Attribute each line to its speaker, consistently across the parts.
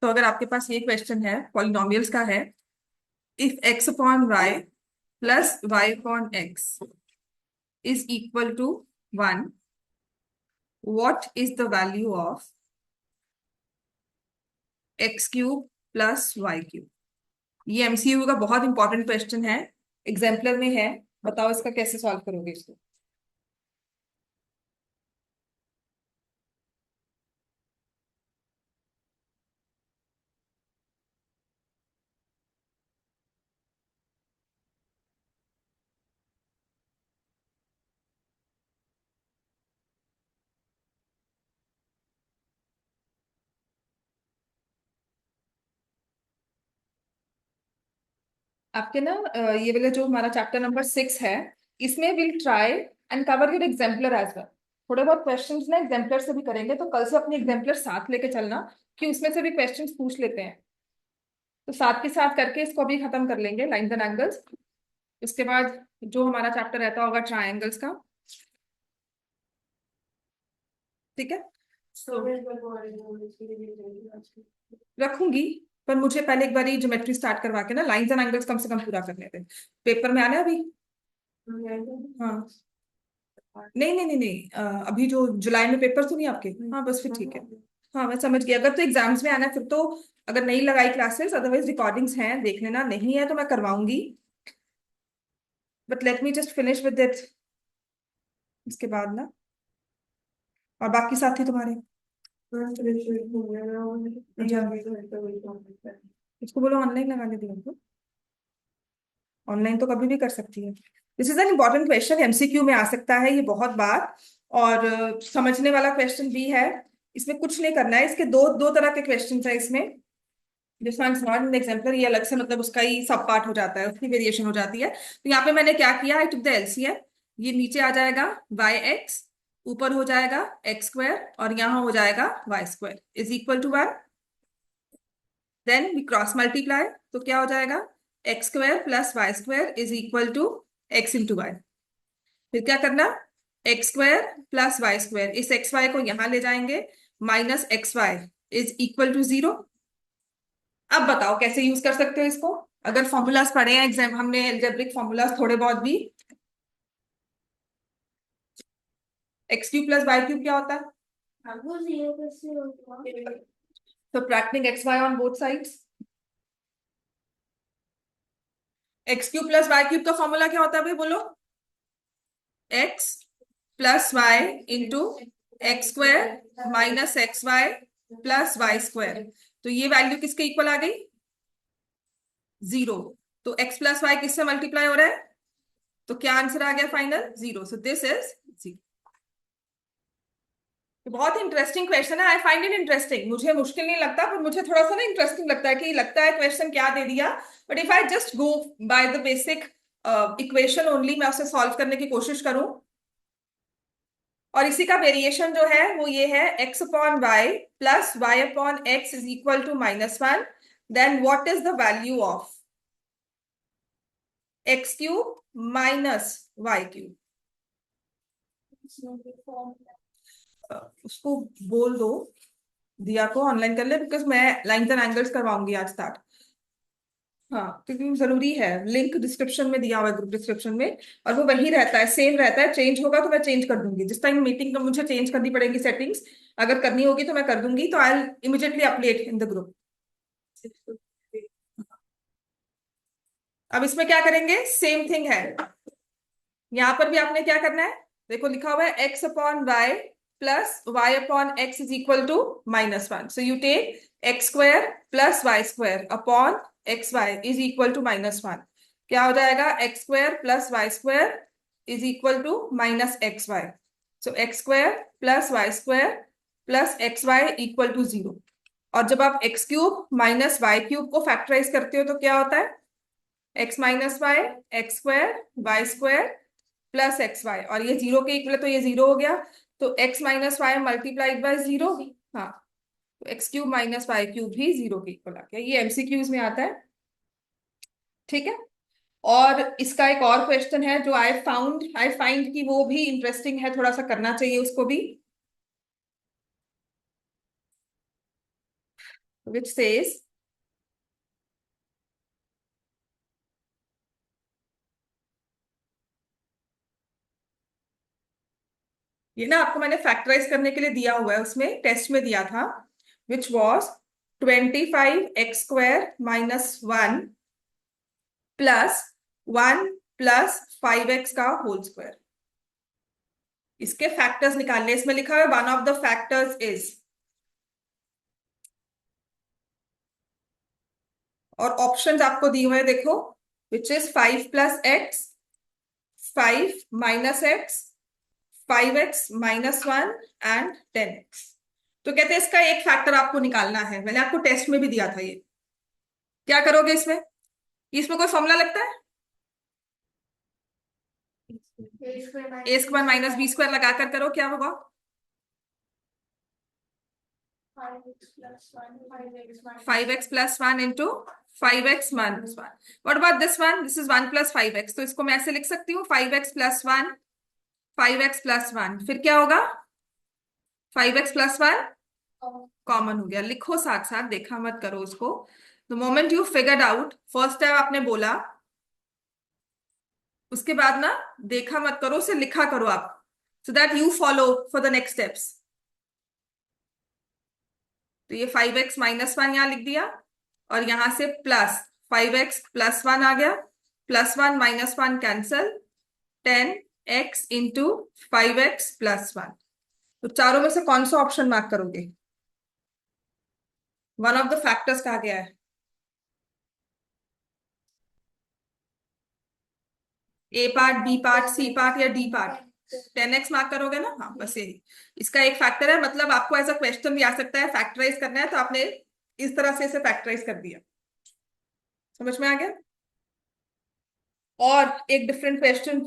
Speaker 1: तो अगर आपके पास ये क्वेश्चन है, पॉलिनोमियल्स का है, if x upon y plus y upon x is equal to 1, what is the value of x cube plus y cube. ये एमसीयू का बहुत इंपॉर्टेंट क्वेश्चन है, एग्जाम्पलर में है। बताओ इसका कैसे सॉल्व करोगे इसको। आपके ना ये वाला जो हमारा चैप्टर नंबर 6 है, इसमें will try and cover your exemplar as well. थोड़े बहुत क्वेश्चंस ना एग्जाम्पलर से भी करेंगे, तो कल से अपने एग्जाम्पलर साथ लेके चलना कि उसमें से भी क्वेश्चंस पूछ लेते हैं। तो साथ के साथ करके इसको भी खत्म कर लेंगे, लाइन्स एंड एंगल्स। उसके बाद जो हमारा चैप्टर रहता होगा ट्रायंगल्स का, ठीक है। रखूंगी, पर मुझे पहले एक बार ज्योमेट्री स्टार्ट करवा के ना लाइंस एंड एंगल्स कम से कम पूरा करने थे। पेपर में आना है अभी। हाँ, नहीं नहीं नहीं नहीं, अभी जो जुलाई में पेपर तो नहीं आपके। हाँ बस फिर ठीक है। हाँ मैं समझ गई, अगर तो एग्जाम्स में आना है फिर तो, अगर नहीं लगाई क्लासेस, अदरवाइज रिकॉर्डिंग्स हैं देख लेना, नहीं है तो मैं करवाऊंगी। But let me just finish with it, इसके बाद ना। और बाकी साथी तुम्हारे, इसको बोलो ऑनलाइन लगाने के लिए। ऑनलाइन तो कभी भी कर सकती है। This is an important question, MCQ में आ सकता है ये बहुत बार। और समझने वाला क्वेश्चन भी है। इसमें कुछ नहीं करना है, इसके दो दो तरह के क्वेश्चन है इसमें। This one is not an exemplar, ये अलग से मतलब उसका ही सब पार्ट हो जाता है, उसकी वेरिएशन हो जाती है। तो यहाँ पे मैंने क्या किया, आई टुक द एलसीएम। ये नीचे आ जाएगा वाई एक्स, ऊपर हो जाएगा एक्स स्क्वायर, और यहाँ हो जाएगा y square is equal to 1। Then we cross multiply, तो क्या हो जाएगा, x square plus y square is equal to x into y. फिर क्या करना, x square plus y square, इस एक्स वाई को यहां ले जाएंगे, minus x y is equal to 0। अब बताओ कैसे यूज कर सकते हो इसको। अगर फॉर्मूलाज पढ़े हैं एग्जाम, हमने एल्जेब्रिक फॉर्मूलाज थोड़े बहुत भी। X cube plus y cube क्या होता है, तो subtracting x y on both sides. X cube plus y cube का फॉर्मूला क्या होता है भाई, बोलो। X plus y into x square minus x y plus y square. तो ये वैल्यू किसके इक्वल आ गई, 0। तो एक्स प्लस वाई किससे मल्टीप्लाई हो रहा है, तो क्या आंसर आ गया फाइनल, 0। So this is 0। बहुत इंटरेस्टिंग क्वेश्चन है, आई फाइंड इट इंटरेस्टिंग। मुझे मुश्किल नहीं लगता, पर मुझे थोड़ा सा ना इंटरेस्टिंग लगता है कि लगता है क्वेश्चन क्या दे दिया। But if I just go by the basic equation only, मैं उसे सॉल्व करने की कोशिश करूं, और इसी का वेरिएशन जो है वो ये है, x upon y plus y upon x is equal to -1। Then what is the value of x cube minus y cube. उसको बोल दो, दिया को ऑनलाइन कर ले, बिकॉज मैं लाइंस एंड एंगल्स करवाऊंगी आज स्टार्ट। हाँ क्योंकि जरूरी है, लिंक डिस्क्रिप्शन में दिया हुआ है, ग्रुप डिस्क्रिप्शन में। और वो वही रहता है, सेम रहता है, चेंज होगा तो मैं चेंज कर दूंगी। जिस टाइम मीटिंग में मुझे चेंज करनी पड़ेगी सेटिंग्स, अगर करनी होगी तो मैं कर दूंगी, तो I immediately update in the group. अब इसमें क्या करेंगे, सेम थिंग है। यहां पर भी आपने क्या करना है, देखो लिखा हुआ है x upon y plus y upon x is equal to -1। So you take x square plus y square upon x y is equal to -1। क्या हो जाएगा, x square plus y square is equal to minus x y. So x square plus y square plus x y equal to 0। और जब आप x cube minus y cube को factorize करते हो तो क्या होता है, x minus y, x square, y square plus x y, और ये 0 के इक्वल है तो ये 0 हो गया। तो x minus y multiplied by 0। हाँ, तो x cube minus y cube भी 0 के इक्वल आ गया। ये एमसीक्यूज में आता है, ठीक है। और इसका एक और क्वेश्चन है जो आई फाइंड कि वो भी इंटरेस्टिंग है, थोड़ा सा करना चाहिए उसको भी। which says ये ना आपको मैंने फैक्टराइज करने के लिए दिया हुआ है, उसमें टेस्ट में दिया था, which was 25x² minus 1 plus 1 plus 5x का होल स्क्वायर। इसके फैक्टर्स निकालने, इसमें लिखा है one of the factors is, और ऑप्शंस आपको दिए हुए हैं देखो, which is 5 plus x, 5 minus x, 5x minus 1 and 10x। तो कहते हैं इसका एक फैक्टर आपको निकालना है, मैंने आपको टेस्ट में भी दिया था ये। क्या करोगे इसमें? इसमें कोई फॉर्मूला लगता है? a² माइनस b² लगाकर करो, क्या होगा? 5x plus 1 into 5x minus 1। What about this one? This is 1 plus 5x, तो इसको मैं ऐसे लिख सकती हूँ 5x प्लस 1, 5x प्लस 1, फिर क्या होगा? 5x प्लस 1 कॉमन हो गया। लिखो साथ साथ, देखा मत करो उसको। The moment you figured out, first time आपने बोला, उसके बाद ना देखा मत करो, उसे लिखा करो आप, so that you follow for the next steps. तो ये 5x माइनस 1 यहां लिख दिया, और यहां से प्लस 5x प्लस 1 आ गया, plus 1 minus 1 cancel, 10x into 5x plus 1। तो चारों में से कौन सा ऑप्शन मार्क करोगे? वन ऑफ द फैक्टर्स कहा गया है, A part, B part, C part या डी पार्ट? 10x मार्क करोगे ना? हाँ, बस यही इसका एक फैक्टर है। मतलब आपको ऐसा क्वेश्चन भी आ सकता है, फैक्टराइज करना है, तो आपने इस तरह से इसे फैक्टराइज कर दिया। समझ में आ गया? और एक डिफरेंट क्वेश्चन,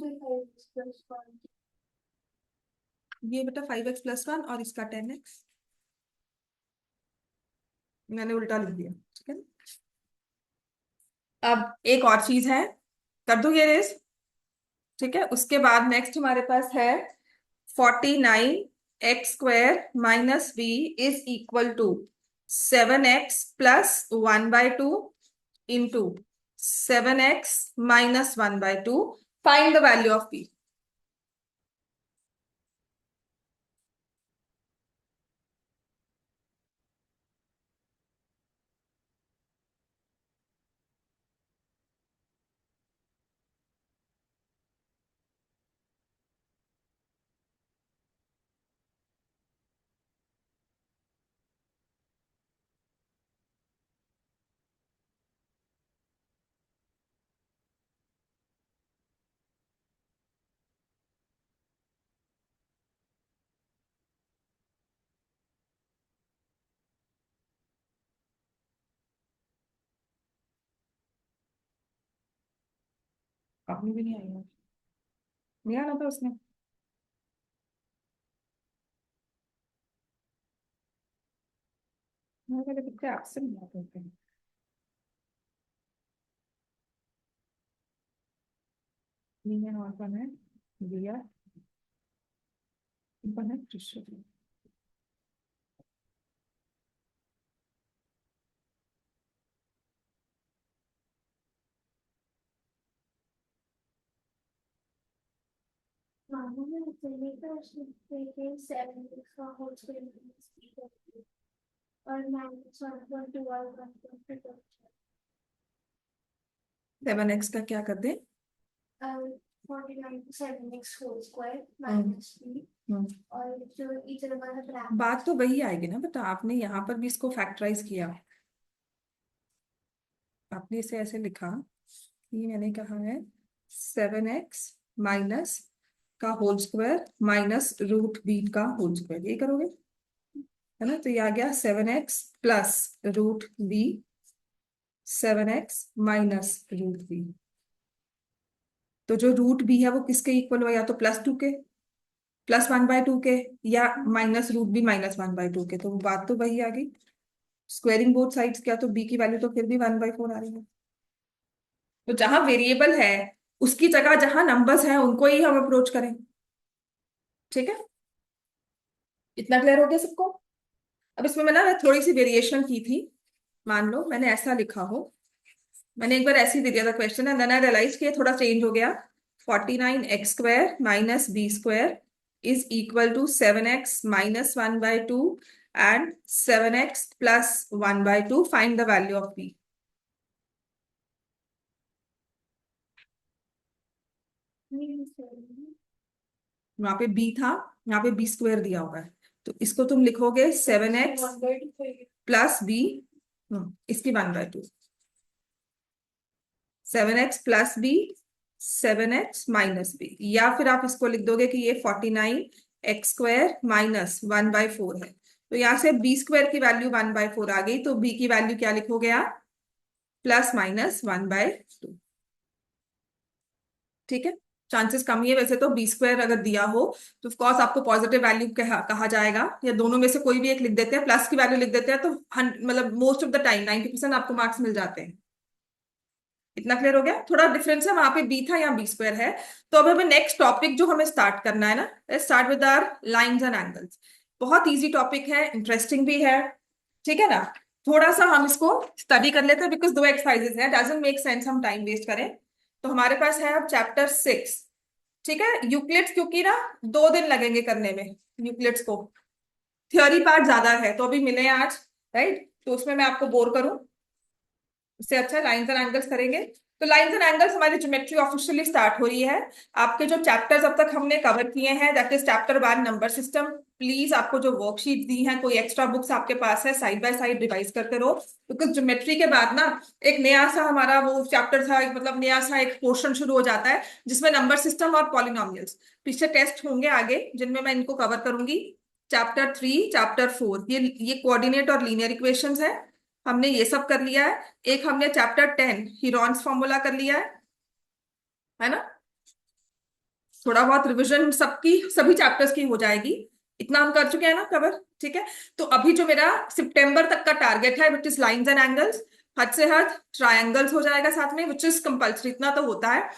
Speaker 1: ये बेटा 5x प्लस 1 और इसका 10x, मैंने उल्टा लिख दिया, ठीक है। अब एक और चीज है, कर दो ये रेस, ठीक है। उसके बाद नेक्स्ट हमारे पास है 49x² minus b is equal to 7x plus 1/2 into 7x minus 1/2। Find the value of b। आपने भी नहीं आई है, नहीं आना था उसने। मेरे वाले बच्चे आपसे नहीं बात होते हैं। नीना और कौन है? दिया, कौन है? कृष्ण। और 7x का क्या कर दे? 7x² माइनस 3, और जो इधर वाला बात तो वही आएगी ना बेटा, आपने यहाँ पर भी इसको फैक्टराइज किया, आपने इसे ऐसे लिखा, ये मैंने कहा है 7x माइनस का होल स्क्वायर माइनस √b का होल स्क्वायर, ये करोगे, है ना। तो ये आ गया 7x plus √b, 7x minus √b। तो जो √b है वो किसके इक्वल हुआ? या तो +2 के, +1/2 के, या -√b -1/2 के। तो बात तो वही आ गई, स्क्वेयरिंग बोथ साइड्स किया तो b की वैल्यू तो फिर भी 1/4 आ रही है। तो जहां वेरिएबल है उसकी जगह जहां नंबर्स हैं उनको ही हम अप्रोच करें, ठीक है। इतना क्लियर हो गया सबको? अब इसमें मैंने ना थोड़ी सी वेरिएशन की थी, मान लो मैंने ऐसा लिखा हो, मैंने एक बार ऐसे ही दे दिया था question and then I realize कि ये थोड़ा चेंज हो गया। 49x² minus b² is equal to 7x minus 1/2 and 7x plus 1/2। Find the value of b। वहां पे b था, यहाँ पे b² दिया हुआ है, तो इसको तुम लिखोगे 7x प्लस b, इसकी 1/2, 7x plus B, 7x minus B, या फिर आप इसको लिख दोगे कि ये 49x² माइनस 1/4 है। तो यहां से b² की वैल्यू 1/4 आ गई, तो b की वैल्यू क्या लिखोगे आप? Plus minus 1/2। ठीक है, चांसेस कम ही है वैसे तो, b² अगर दिया हो तो ऑफकोर्स आपको पॉजिटिव वैल्यू कहा जाएगा, या दोनों में से कोई भी एक लिख देते हैं, प्लस की वैल्यू लिख देते हैं, तो मतलब मोस्ट ऑफ द टाइम 90% आपको मार्क्स मिल जाते हैं। इतना क्लियर हो गया? थोड़ा डिफरेंस है, वहां पे बी था, यहाँ b² है। तो अब हमें नेक्स्ट टॉपिक जो हमें स्टार्ट करना है ना, let's start with our lines and angles. बहुत इजी टॉपिक है, इंटरेस्टिंग भी है, ठीक है ना? थोड़ा सा हम इसको स्टडी कर लेते हैं बिकॉज दो एक्सरसाइजेस हैं, डजंट मेक सेंस हम टाइम वेस्ट करें। तो हमारे पास है अब चैप्टर 6, ठीक है? यूक्लिड्स, क्योंकि ना 2 दिन लगेंगे करने में यूक्लिड्स को, थ्योरी पार्ट ज्यादा है, तो अभी मिले हैं आज, राइट? तो उसमें मैं आपको बोर करूं, इससे अच्छा लाइंस एंड एंगल्स करेंगे। तो लाइंस एंड एंगल्स हमारी ज्योमेट्री ऑफिशियली स्टार्ट हो रही है। आपके जो चैप्टर्स अब तक हमने कवर किए हैं, that is chapter 1 number system. Please आपको जो वर्कशीट दी है, कोई एक्स्ट्रा बुक्स आपके पास है, साइड बाय साइड रिवाइज करते रहो, बिकॉज ज्योमेट्री के बाद ना एक नया सा हमारा वो चैप्टर था, मतलब नया सा एक पोर्शन शुरू हो जाता है जिसमें नंबर सिस्टम और पॉलिनोमियल्स, पीछे टेस्ट होंगे आगे जिनमें मैं इनको कवर करूंगी। चैप्टर 3, चैप्टर 4, ये कोऑर्डिनेट और लीनियर इक्वेशंस है, हमने ये सब कर लिया है। एक हमने चैप्टर 10 हीरॉन्स फॉर्मूला कर लिया है ना? थोड़ा बहुत रिवीजन सबकी, सभी चैप्टर्स की हो जाएगी, इतना हम कर चुके हैं ना कवर, ठीक है? तो अभी जो मेरा सितंबर तक का टारगेट है which his lines and angles, हद से हद ट्रायंगल्स हो जाएगा साथ में, विच इज कंपल्सरी, इतना तो होता है।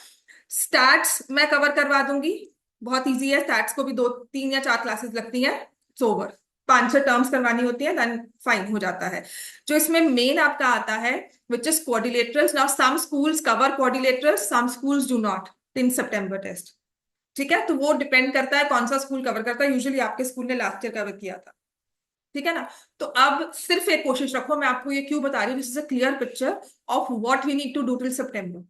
Speaker 1: स्टैट्स मैं कवर करवा दूंगी, बहुत इजी है, स्टैट्स को भी 2, 3 या 4 क्लासेस लगती हैं, इट्स ओवर। 5-6 टर्म्स करवानी होती है, देन फाइन हो जाता है। जो इसमें मेन आपका आता है which is quadrilaterals. Now some schools cover quadrilaterals, some schools do not in September test, ठीक है? तो वो डिपेंड करता है कौन सा स्कूल कवर करता है, यूजुअली आपके स्कूल ने लास्ट ईयर कवर किया था, ठीक है ना? तो अब सिर्फ एक कोशिश रखो, मैं आपको ये क्यों बता रही हूँ, this is a clear picture of what we need to do till September,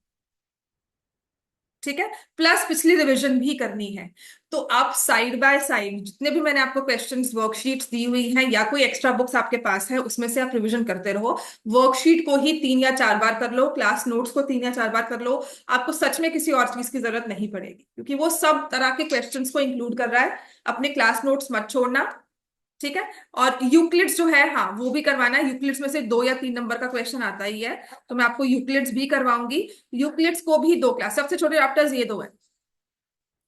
Speaker 1: ठीक है? प्लस पिछली रिवीजन भी करनी है। तो आप साइड बाय साइड जितने भी मैंने आपको क्वेश्चंस वर्कशीट्स दी हुई हैं, या कोई एक्स्ट्रा बुक्स आपके पास है, उसमें से आप रिवीजन करते रहो। वर्कशीट को ही 3 या 4 बार कर लो, क्लास नोट्स को 3 या 4 बार कर लो, आपको सच में किसी और चीज की जरूरत नहीं पड़ेगी, क्योंकि वो सब तरह के क्वेश्चंस को इंक्लूड कर रहा है। अपने क्लास नोट्स मत छोड़ना, ठीक है? और यूक्लिड्स जो है, हाँ वो भी करवाना है, यूक्लिड्स में से 2 या 3 नंबर का क्वेश्चन आता ही है, तो मैं आपको यूक्लिड्स भी करवाऊंगी। यूक्लिड्स को भी 2 क्लास, सबसे छोटे चैप्टर्स ये 2 है,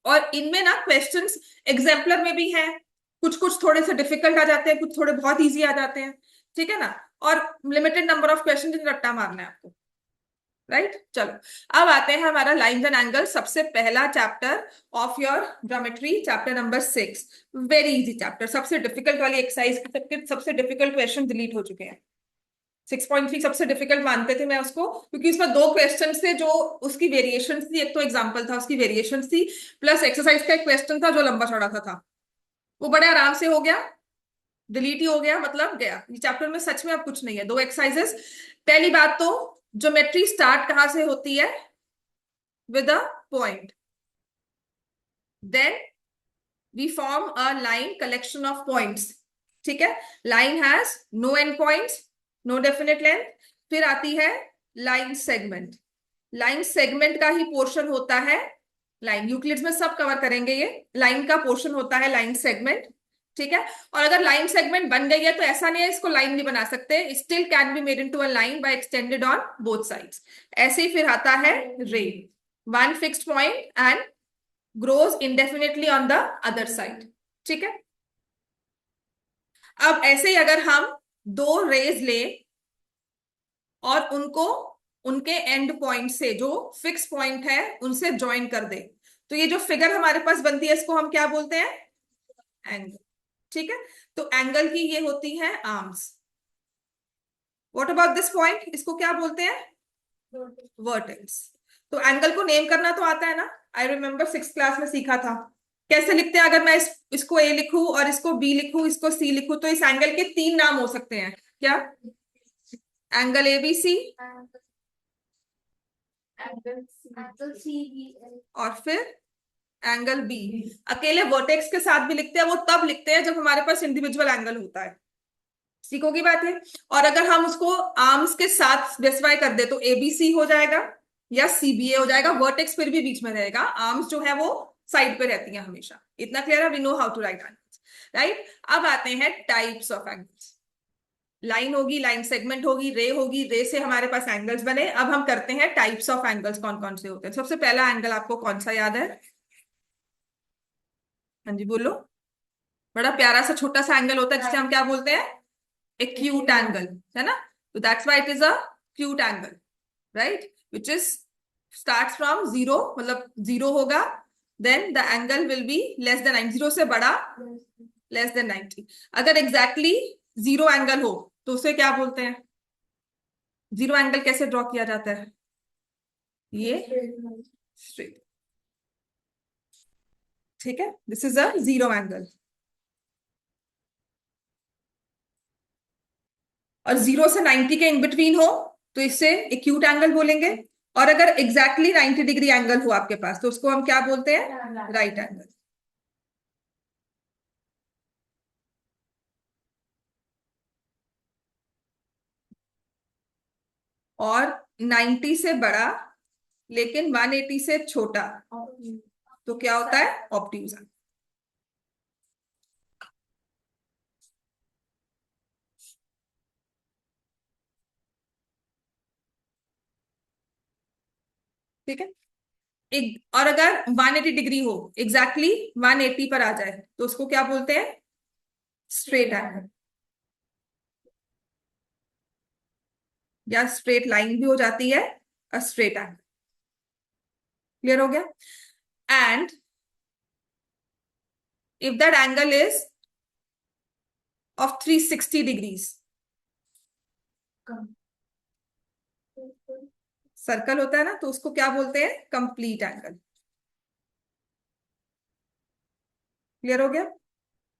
Speaker 1: और इनमें ना क्वेश्चंस एग्जाम्पलर में भी हैं, कुछ कुछ थोड़े से डिफिकल्ट आ जाते हैं, कुछ थोड़े बहुत इजी आ जाते हैं, ठीक है ना? और लिमिटेड नंबर ऑफ क्वेश्चन रट्टा मारना है आपको, राइट? चलो, अब आते हैं हमारा लाइंस एंड एंगल, सबसे पहला chapter of your geometry, chapter number 6। Very easy chapter, सबसे डिफिकल्ट वाली एक्सरसाइज, सबसे डिफिकल्ट क्वेश्चन डिलीट हो चुके हैं। 6.3 सबसे डिफिकल्ट मानते थे मैं उसको, क्योंकि उसमें 2 क्वेश्चन थे जो उसकी वेरिएशन थी, एक तो एग्जाम्पल था उसकी वेरिएशन थी, प्लस एक्सरसाइज का एक क्वेश्चन था जो लंबा चौड़ा था। वो बड़े आराम से हो गया, डिलीट ही हो गया, मतलब गया। ये चैप्टर में सच में अब कुछ नहीं है, 2 एक्सरसाइजेस। पहली बात तो ज्योमेट्री स्टार्ट कहां से होती है? With a point, then we form a line collection of points, ठीक है? Line has no end points, no definite length. फिर आती है लाइन सेगमेंट, लाइन सेगमेंट का ही पोर्शन होता है लाइन, यूक्लिड्स में सब कवर करेंगे, ये लाइन का पोर्शन होता है लाइन सेगमेंट, ठीक है? और अगर लाइन सेगमेंट बन गई है तो ऐसा नहीं है इसको लाइन नहीं बना सकते, still can be made into a line by extended on both sides. ऐसे ही फिर आता है रे, one fixed point and grows indefinitely on the other side, ठीक है? अब ऐसे ही अगर हम 2 रेज ले और उनको उनके एंड पॉइंट से जो फिक्स पॉइंट है उनसे ज्वाइन कर दे, तो ये जो फिगर हमारे पास बनती है इसको हम क्या बोलते हैं? एंगल, ठीक है? तो एंगल की ये होती है arms, what about this point, इसको क्या बोलते हैं? वर्टेक्स। तो एंगल को नेम करना तो आता है ना, आई रिमेम्बर 6th क्लास में सीखा था। कैसे लिखते हैं? अगर मैं इसको ए लिखूं और इसको बी लिखूं, इसको सी लिखूं, तो इस एंगल के 3 नाम हो सकते हैं। क्या? एंगल एबीसी, और फिर एंगल बी। अकेले वर्टेक्स के साथ भी लिखते हैं, वो तब लिखते हैं जब हमारे पास इंडिविजुअल एंगल होता है। सीखो की बात है। और अगर हम उसको आर्म्स के साथ स्पेसिफाई कर दे तो एबीसी हो जाएगा या सीबीए हो जाएगा, वर्टेक्स फिर भी बीच में रहेगा, आर्म्स जो है वो साइड पे रहती है हमेशा। इतना क्लियर है? We know how to write angles, right? अब आते हैं टाइप्स ऑफ एंगल्स। लाइन होगी, लाइन सेगमेंट होगी, रे होगी, रे से हमारे पास एंगल्स बने। अब हम करते हैं टाइप्स ऑफ एंगल्स, कौन कौन से होते हैं। सबसे पहला एंगल आपको कौन सा याद है? हाँ जी बोलो। बड़ा प्यारा सा छोटा सा एंगल होता है जिसे हम क्या बोलते हैं? एक्यूट एंगल, है ना? तो that's why it is acute angle, right? Which is start from zero, मतलब जीरो होगा, then the angle will be less than 90, zero से बड़ा, लेस देन 90। अगर एग्जैक्टली जीरो एंगल हो तो उसे क्या बोलते हैं? जीरो एंगल कैसे ड्रॉ किया जाता है? ये स्ट्रेट, ठीक है? This is a zero angle. और 0 से 90 के इन बिटवीन हो तो इसे एक्यूट एंगल बोलेंगे। और अगर एग्जैक्टली 90 डिग्री एंगल हो आपके पास तो उसको हम क्या बोलते हैं? Right angle. और 90 से बड़ा लेकिन 180 से छोटा तो क्या होता है? ऑब्ट्यूज। ठीक है? एक और अगर 180 डिग्री हो, एग्जैक्टली 180 पर आ जाए तो उसको क्या बोलते हैं? स्ट्रेट एंगल, या स्ट्रेट लाइन भी हो जाती है, स्ट्रेट एंगल। क्लियर हो गया? And if that angle is of 360 degrees, circle होता है ना, तो उसको क्या बोलते हैं? Complete angle. क्लियर हो गया?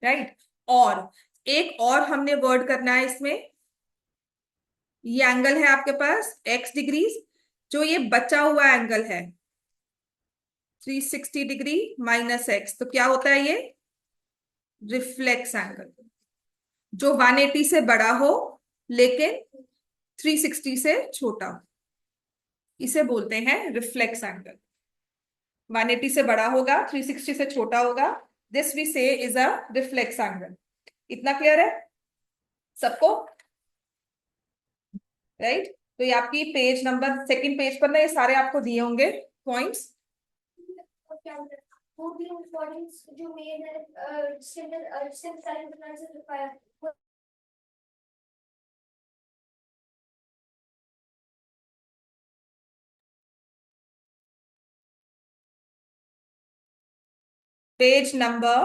Speaker 1: राइट? और एक और हमने वर्ड करना है इसमें। ये एंगल है आपके पास x डिग्रीज, जो ये बचा हुआ एंगल है 360 डिग्री माइनस x, तो क्या होता है? ये रिफ्लेक्स एंगल। जो 180 से बड़ा हो लेकिन 360 से छोटा हो, इसे बोलते हैं रिफ्लेक्स एंगल। 180 से बड़ा होगा, 360 से छोटा होगा, दिस वी से इज अ रिफ्लेक्स एंगल। इतना क्लियर है सबको? राइट? तो ये आपकी पेज नंबर, सेकंड पेज पर ना, ये सारे आपको दिए होंगे पॉइंट्स।
Speaker 2: वो भी इम्पोर्टेंस जो मेन है, सिंपल सिंपल
Speaker 1: पेज नंबर,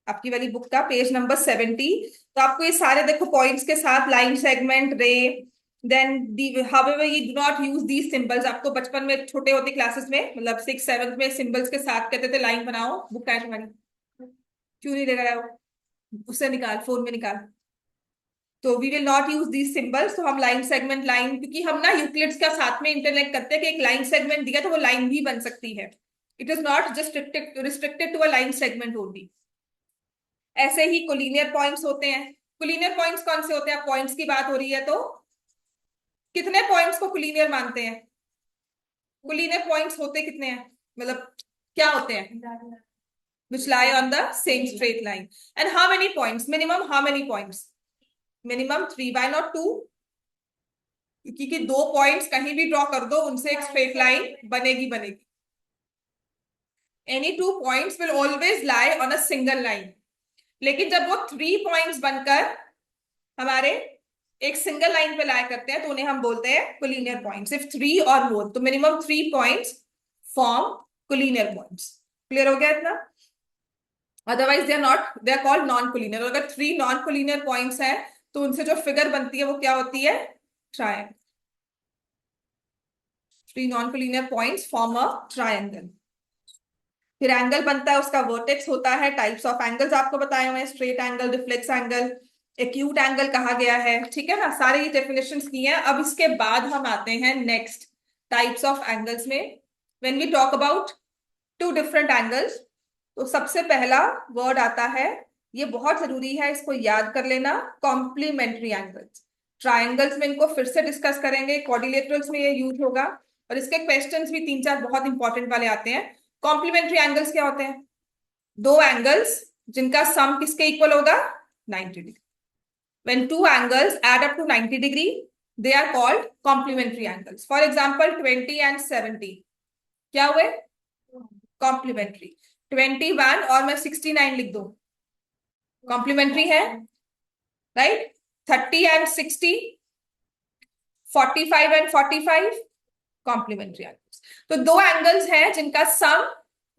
Speaker 1: आपकी वाली बुक का पेज नंबर 70। तो आपको ये सारे देखो पॉइंट्स के साथ, line segment, ray, then however you do not use these symbols. आपको बचपन में छोटे होते क्लासेस में, मतलब 6th 7th में, सिंबल्स के साथ कहते थे लाइन बनाओ। बुक का है तुम्हारी? क्यों नहीं लगा रहा हो? उससे निकाल, फोन में निकाल। तो we will not use these symbols. तो हम लाइन सेगमेंट, लाइन, क्योंकि हम ना यूक्लिड्स का साथ में इंटरलेक्ट करते हैं कि एक लाइन सेगमेंट दिया तो वो लाइन भी बन सकती है। It is not just restricted to a line segment only. ऐसे ही कोलिनियर पॉइंट्स होते हैं। कोलिनियर पॉइंट्स कौन से होते हैं? पॉइंट्स की बात हो रही है तो कितने पॉइंट्स को कोलिनियर मानते हैं? कोलिनियर पॉइंट्स होते कितने हैं, मतलब क्या होते हैं? which lie on the same straight line. And how many points? Minimum how many points? Minimum 3. Why not 2? क्योंकि 2 पॉइंट्स कहीं भी ड्रॉ कर दो, उनसे एक स्ट्रेट लाइन बनेगी बनेगी। Any 2 points will always lie on a single line. लेकिन जब वो 3 पॉइंट्स बनकर हमारे एक सिंगल लाइन पे लाया करते हैं तो उन्हें हम बोलते हैं कोलिनियर पॉइंट्स। इफ 3 और मोर, तो minimum 3 points form collinear points. Clear हो गया इतना? Otherwise they are not, they are called non collinear. अगर 3 नॉन कोलिनियर पॉइंट्स हैं तो उनसे जो फिगर बनती है वो क्या होती है? Triangle. Three non collinear points form a triangle. फिर एंगल बनता है, उसका वर्टेक्स होता है। टाइप्स ऑफ एंगल्स आपको बताए हुए हैं, straight angle, reflex angle, acute angle कहा गया है, ठीक है ना, सारे ये डेफिनेशंस की हैं। अब इसके बाद हम आते हैं नेक्स्ट टाइप्स ऑफ एंगल्स में। When we talk about two different angles, तो सबसे पहला वर्ड आता है, ये बहुत जरूरी है, इसको याद कर लेना, कॉम्प्लीमेंट्री एंगल्स। ट्रायंगल्स में इनको फिर से डिस्कस करेंगे, क्वाड्रिलेटरल्स में ये यूज होगा, और इसके क्वेश्चंस भी तीन चार बहुत इंपॉर्टेंट वाले आते हैं। कॉम्प्लीमेंट्री एंगल्स क्या होते हैं? दो एंगल्स जिनका सम किसके इक्वल होगा? 90 degree. when two angles add up to 90 degree, they are called complementary angles. For example, 20 and 70 क्या हुए? कॉम्प्लीमेंट्री। 21 और मैं 69 लिख दूं, कॉम्प्लीमेंट्री है, right? 30 and 60, 45 and 45, complementary angles. तो दो एंगल्स हैं जिनका सम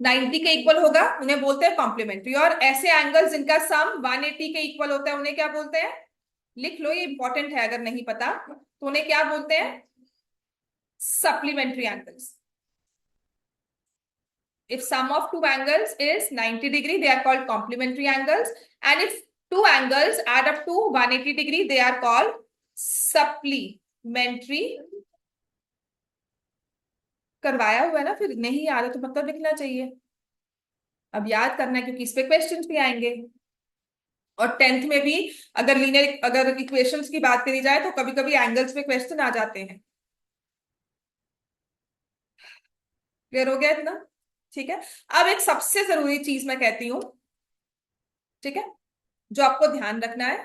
Speaker 1: 90 के इक्वल होगा, उन्हें बोलते हैं कॉम्प्लीमेंट्री। और ऐसे एंगल्स जिनका सम 180 के इक्वल होता है, उन्हें क्या बोलते हैं? लिख लो, ये इंपॉर्टेंट है, अगर नहीं पता तो उन्हें क्या बोलते हैं? Supplementary angles. If sum of two angles is 90 degree, they are called complementary angles. And if two angles add up to 180 degree, they are called supplementary। करवाया हुआ है ना, फिर नहीं याद है तो मतलब लिखना चाहिए। अब याद करना है क्योंकि इस पे क्वेश्चंस भी आएंगे। और 10th में भी अगर लीनियर, अगर इक्वेशंस की बात करी जाए तो कभी कभी एंगल्स पे क्वेश्चन आ जाते हैं। क्लियर हो गया इतना? ठीक है। अब एक सबसे जरूरी चीज मैं कहती हूं, ठीक है, जो आपको ध्यान रखना है।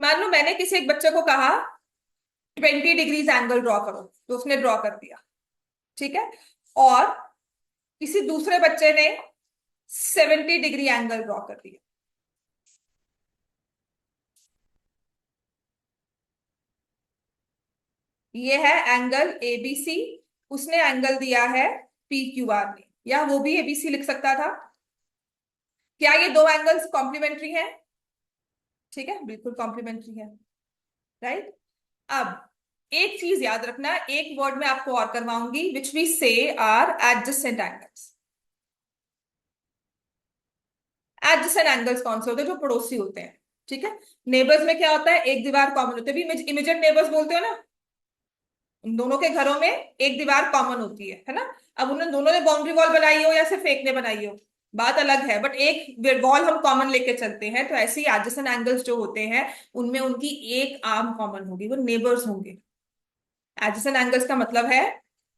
Speaker 1: मान लो मैंने किसी एक बच्चे को कहा 20 डिग्रीज एंगल ड्रॉ करो, तो उसने ड्रॉ कर दिया, ठीक है। और किसी दूसरे बच्चे ने 70 डिग्री एंगल ड्रॉ कर दिया। ये है एंगल एबीसी, उसने एंगल दिया है पीक्यूआर ने, या वो भी एबीसी लिख सकता था। क्या ये दो एंगल्स कॉम्प्लीमेंट्री हैं? ठीक है, बिल्कुल कॉम्प्लीमेंट्री है, राइट। अब एक चीज याद रखना, एक वर्ड में आपको और करवाऊंगी, which we say are adjacent angles. Adjacent angles कौन से होते हैं? जो पड़ोसी होते हैं, ठीक है। नेबर्स में क्या होता है? एक दीवार कॉमन होती है, भी इमीडिएट नेबर्स बोलते हो ना, उन दोनों के घरों में एक दीवार कॉमन होती है ना। अब उन्होंने दोनों ने बाउंड्री वॉल बनाई हो या सिर्फ एक ने बनाई हो, बात अलग है, बट एक वॉल हम कॉमन लेके चलते हैं। तो ऐसे ही एडजेसेंट एंगल्स जो होते हैं, उनमें उनकी एक आर्म कॉमन होगी, वो नेबर्स होंगे। एडजेसेंट एंगल्स का मतलब है,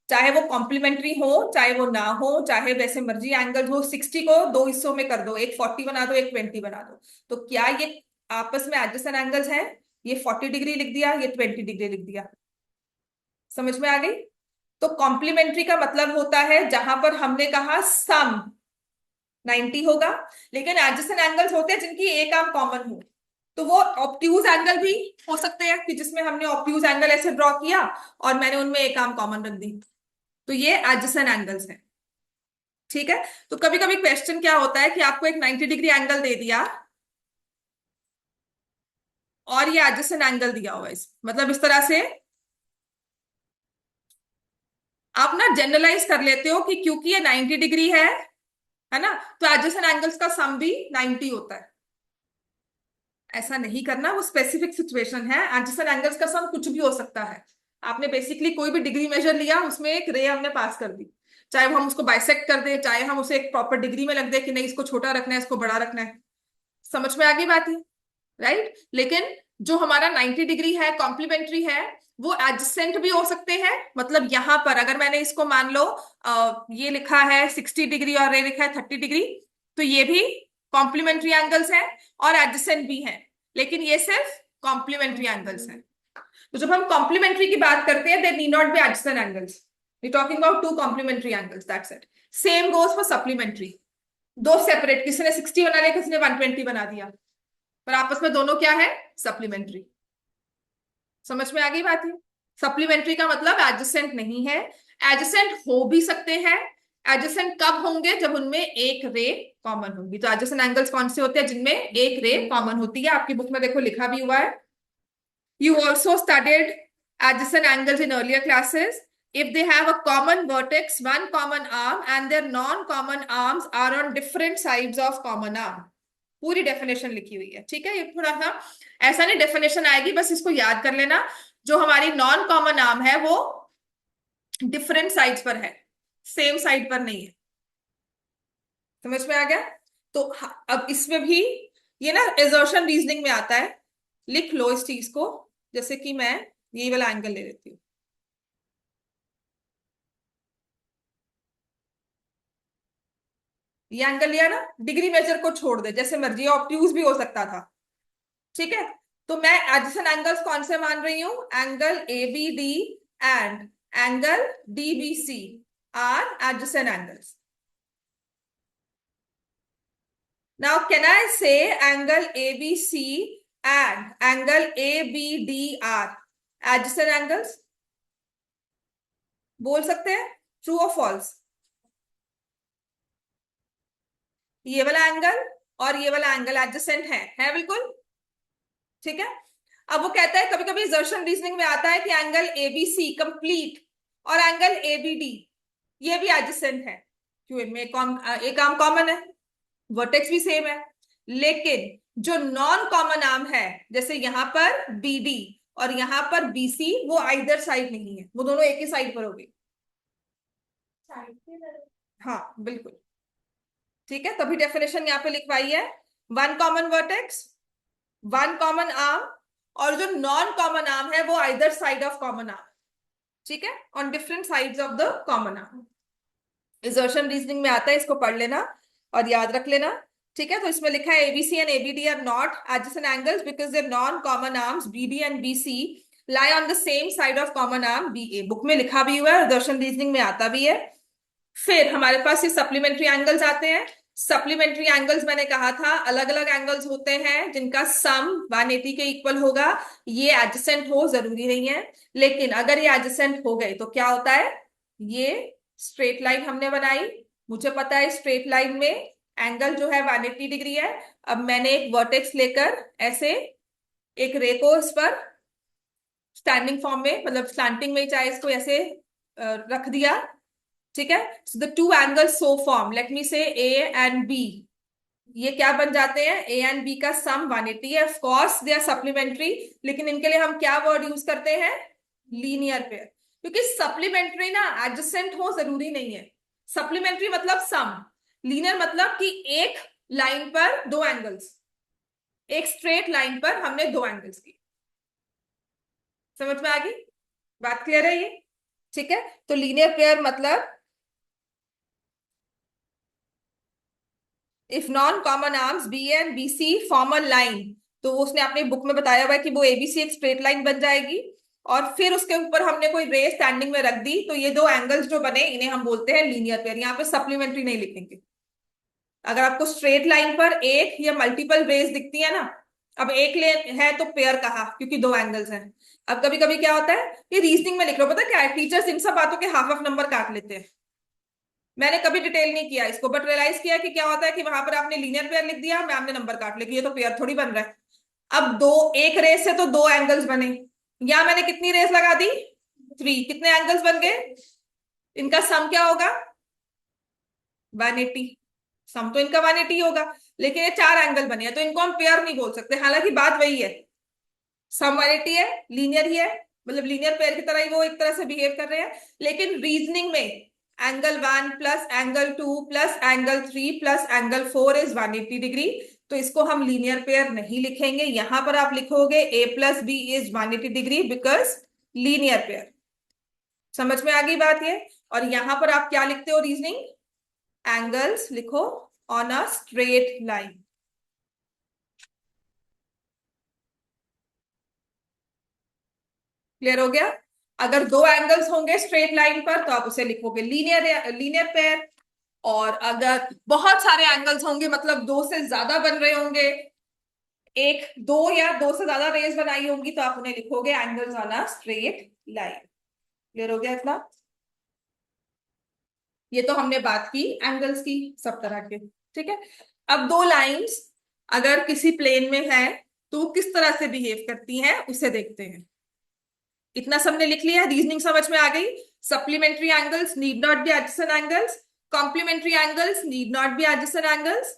Speaker 1: चाहे वो कॉम्प्लीमेंट्री हो चाहे वो ना हो, चाहे वैसे मर्जी एंगल हो, 60 को दो हिस्सों में कर दो, एक 40 बना दो, एक 20 बना दो, तो क्या ये आपस में एडजेसेंट एंगल्स हैं? ये 40 डिग्री लिख दिया, ये 20 डिग्री लिख दिया, समझ में आ गई? तो कॉम्प्लीमेंट्री का मतलब होता है जहां पर हमने कहा सम 90 होगा, लेकिन एडजेसेंट एंगल्स होते हैं जिनकी एक आर्म कॉमन हो। तो वो ऑब्ट्यूज एंगल भी हो सकते हैं कि जिसमें हमने ऑब्ट्यूज एंगल ऐसे ड्रॉ किया और मैंने उनमें एक आर्म कॉमन रख दी, तो ये एडजेसेंट एंगल्स हैं, ठीक है। तो कभी कभी क्वेश्चन क्या होता है कि आपको एक 90 डिग्री एंगल दे दिया और ये एडजेसेंट एंगल दिया हुआ है, मतलब इस तरह से आप ना जनरलाइज कर लेते हो कि क्योंकि ये 90 डिग्री है ना, तो एडजेसेंट एंगल्स का सम भी 90 होता है। ऐसा नहीं करना, वो स्पेसिफिक सिचुएशन है। एडजेसेंट एंगल्स का सम कुछ भी हो सकता है। आपने बेसिकली कोई भी डिग्री मेजर लिया, उसमें एक रे हमने पास कर दी, चाहे वो हम उसको बाइसेक्ट कर दे, चाहे हम उसे एक प्रॉपर डिग्री में लग दे कि नहीं इसको छोटा रखना है, इसको बड़ा रखना है। समझ में आ गई बात है, राइट। लेकिन जो हमारा 90 डिग्री है, कॉम्प्लीमेंट्री है, वो एडजेसेंट भी हो सकते हैं। मतलब यहां पर अगर मैंने इसको मान लो ये लिखा है 60 डिग्री और ये लिखा है 30 डिग्री, तो ये भी कॉम्प्लीमेंट्री एंगल्स हैं और एडजेसेंट भी हैं, लेकिन ये सिर्फ कॉम्प्लीमेंट्री एंगल्स हैं। तो जब हम कॉम्प्लीमेंट्री की बात करते हैं, they need not be adjacent angles, we talking about two complementary angles, that's it. Same goes for supplementary. दो सेपरेट, किसी ने 60 बना लिया, किसी ने 120 बना दिया, पर आपस में दोनों क्या है? सप्लीमेंट्री। समझ में आ गई बात है? सप्लीमेंट्री का मतलब एडजेसेंट नहीं है। एडजेसेंट हो भी सकते हैं। एडजेसेंट कब होंगे? जब उनमें एक रे कॉमन होगी। तो एडजेसेंट एंगल्स कौन से होते हैं? जिनमें एक रे कॉमन होती है। आपकी बुक में देखो लिखा भी हुआ है। You also studied adjacent angles in earlier classes. If they have a common vertex, one common arm, and their non-common arms are on different sides of common arm. पूरी डेफिनेशन लिखी हुई है, ठीक है। ये थोड़ा सा ऐसा नहीं डेफिनेशन आएगी, बस इसको याद कर लेना। जो हमारी नॉन कॉमन आर्म है वो डिफरेंट साइड्स पर है, सेम साइड पर नहीं है। समझ में आ गया? तो अब इसमें भी ये ना एजर्शन रीजनिंग में आता है। लिख लो इस चीज को। जैसे कि मैं ये वाला एंगल ले लेती हूँ, ये एंगल लिया ना, डिग्री मेजर को छोड़ दे, जैसे मर्जी, ऑब्ट्यूज भी हो सकता था, ठीक है। तो मैं एडजेसेंट एंगल्स कौन से मान रही हूं? Angle A B D and angle D B C are adjacent angles. Now can I say angle A B C and angle A B D are adjacent angles? बोल सकते हैं? ट्रू और false? ये वाला एंगल और ये वाला angle adjacent है बिल्कुल, ठीक है। अब वो कहता है, कभी कभी असर्शन रीजनिंग में आता है कि एंगल एबीसी कंप्लीट और एंगल एबीडी ये भी एडजेसेंट है। क्यों? इनमें एक आर्म कॉमन है, वर्टेक्स भी सेम है। लेकिन जो नॉन कॉमन आर्म है, जैसे यहां पर बीडी और यहां पर बीसी, वो आइदर साइड नहीं है, वो दोनों एक ही साइड पर होगी। हाँ बिल्कुल, ठीक है। तभी डेफिनेशन यहाँ पे लिखवाई है। One common vertex, one common arm, और जो नॉन कॉमन आर्म है वो either side of common arm, ठीक है, on different sides of the common arm. Assertion reasoning में आता है, इसको पढ़ लेना और याद रख लेना, ठीक है। तो इसमें लिखा है ABC and ABD are not adjacent angles because their non common arms BD and BC lie on the same side of common arm BA। Book में लिखा भी हुआ है, दर्शन रीजनिंग में आता भी है। फिर हमारे पास ये सप्लीमेंट्री एंगल्स आते हैं। सप्लीमेंट्री एंगल्स मैंने कहा था अलग अलग एंगल्स होते हैं जिनका सम 180 के इक्वल होगा। ये एडजेसेंट हो जरूरी नहीं है, लेकिन अगर ये एडजेसेंट हो गए तो क्या होता है? ये स्ट्रेट लाइन हमने बनाई, मुझे पता है स्ट्रेट लाइन में एंगल जो है 180 डिग्री है। अब मैंने एक वर्टेक्स लेकर ऐसे एक रे को इस पर स्टैंडिंग फॉर्म में, मतलब स्लैंटिंग में चाहे इसको ऐसे रख दिया, ठीक है। So the two angles so form, let me से ए एंड बी, ये क्या बन जाते हैं? ए एंड बी का सम 180 है। Of course they are supplementary, लेकिन इनके लिए हम क्या वर्ड यूज करते हैं? Linear pair. क्योंकि सप्लीमेंट्री ना एडजेसेंट हो जरूरी नहीं है। सप्लीमेंट्री मतलब सम, लीनियर मतलब कि एक लाइन पर दो एंगल्स, एक स्ट्रेट लाइन पर हमने दो एंगल्स की। समझ में आ गई बात? क्लियर है ये? ठीक है। तो लीनियर पेयर मतलब if non common arms B and B C form a line, तो उसने अपने बुक में बताया हुआ है कि वो एबीसी एक स्ट्रेट लाइन बन जाएगी, और फिर उसके ऊपर हमने कोई रे स्टैंडिंग में रख दी, तो ये दो एंगल्स जो बने इन्हें हम बोलते हैं लीनियर पेयर। यहाँ पे सप्लीमेंट्री नहीं लिखेंगे। अगर आपको स्ट्रेट लाइन पर एक या मल्टीपल रेज दिखती है ना, अब एक ले है तो पेयर कहा क्योंकि दो एंगल्स हैं। अब कभी कभी क्या होता है, ये रीजनिंग में लिख लो, पता क्या है, टीचर्स इन सब बातों के हाफ ऑफ नंबर काट लेते हैं। मैंने कभी डिटेल नहीं किया इसको, बट रियलाइज किया कि क्या होता है कि वहां पर आपने लीनियर पेयर लिख दिया, मैम ने नंबर काट लिया, ये तो पेयर थोड़ी बन रहा है। अब दो, एक रेस से तो दो एंगल्स बने, या मैंने कितनी रेस लगा दी? 3। कितने एंगल्स बन गए? इनका सम क्या होगा? 180। सम तो इनका 180 होगा, लेकिन ये चार एंगल बने हैं तो इनको हम पेयर नहीं बोल सकते। हालांकि बात वही है, सम 180 है, लीनियर ही है, मतलब लीनियर पेयर की तरह ही वो एक तरह से बिहेव कर रहे हैं। लेकिन रीजनिंग में angle 1 plus angle 2 plus angle 3 plus angle 4 is 180 degree, तो इसको हम लीनियर पेयर नहीं लिखेंगे। यहां पर आप लिखोगे A plus B is 180 degree because linear pair. समझ में आ गई बात ये? और यहां पर आप क्या लिखते हो रीजनिंग? एंगल्स लिखो on a straight line. Clear हो गया? अगर दो एंगल्स होंगे स्ट्रेट लाइन पर तो आप उसे लिखोगे लीनियर पेयर, और अगर बहुत सारे एंगल्स होंगे, मतलब दो से ज्यादा बन रहे होंगे, एक दो या दो से ज्यादा रेज बनाई होंगी, तो आप उन्हें लिखोगे angles on a straight line. Clear हो गया इतना? ये तो हमने बात की एंगल्स की सब तरह के। ठीक है। अब दो लाइंस अगर किसी प्लेन में है तो वो किस तरह से बिहेव करती हैं उसे देखते हैं। इतना सबने लिख लिया, रीजनिंग समझ में आ गई। Supplementary angles need not be adjacent angles, complementary angles need not be adjacent angles.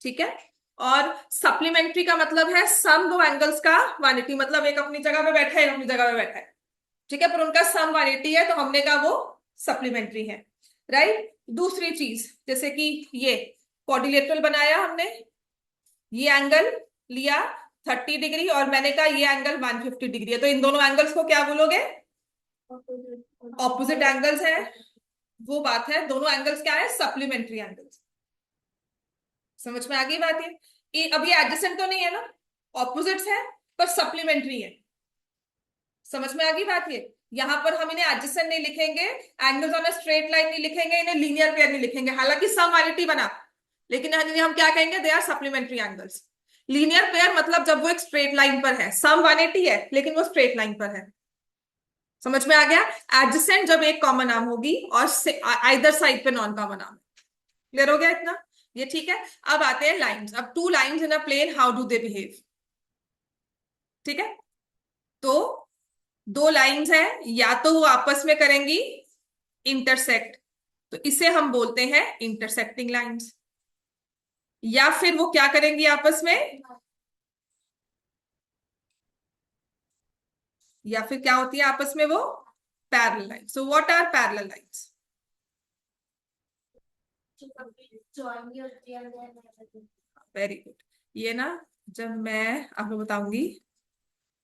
Speaker 1: ठीक है। और सप्लीमेंट्री का मतलब है सम दो एंगल्स का 180, मतलब एक अपनी जगह पे बैठा है, एक अपनी जगह पे बैठा है, ठीक है, पर उनका सम 180 है तो हमने कहा वो सप्लीमेंट्री है। राइट। दूसरी चीज जैसे कि ये क्वाड्रिलेटरल बनाया हमने, ये एंगल लिया 30 डिग्री और मैंने कहा ये एंगल 150 डिग्री है, तो इन दोनों एंगल्स को क्या बोलोगे? ऑपोजिट एंगल्स है। वो बात है, दोनों एंगल्स क्या है? Supplementary angles. समझ में आ गई बात? अब ये एडजेसेंट तो नहीं है ना, ऑपोजिट्स है पर सप्लीमेंट्री है। समझ में आ गई बात? ये यहां पर हम इन्हें एडजेसेंट नहीं लिखेंगे, angles on a straight line नहीं लिखेंगे, इन्हें लीनियर पेयर नहीं लिखेंगे, हालांकि सम वालिटी बना, लेकिन हम क्या कहेंगे? They are supplementary angles. Linear pair मतलब जब वो एक स्ट्रेट लाइन पर है, सम 180 है लेकिन वो स्ट्रेट लाइन पर है। समझ में आ गया? एडजेसेंट जब एक कॉमन नाम होगी और आइदर साइड पे नॉन कॉमन नाम। क्लियर हो गया इतना? ये ठीक है। अब आते हैं लाइंस। अब two lines in a plane, how do they behave? ठीक है। तो दो लाइंस हैं, या तो वो आपस में करेंगी इंटरसेक्ट, तो इसे हम बोलते हैं इंटरसेक्टिंग लाइंस, या फिर वो क्या करेंगी आपस में, या फिर क्या होती है आपस में वो? Parallel lines. So what are parallel lines? Very good. ये ना, जब मैं आपको बताऊंगी,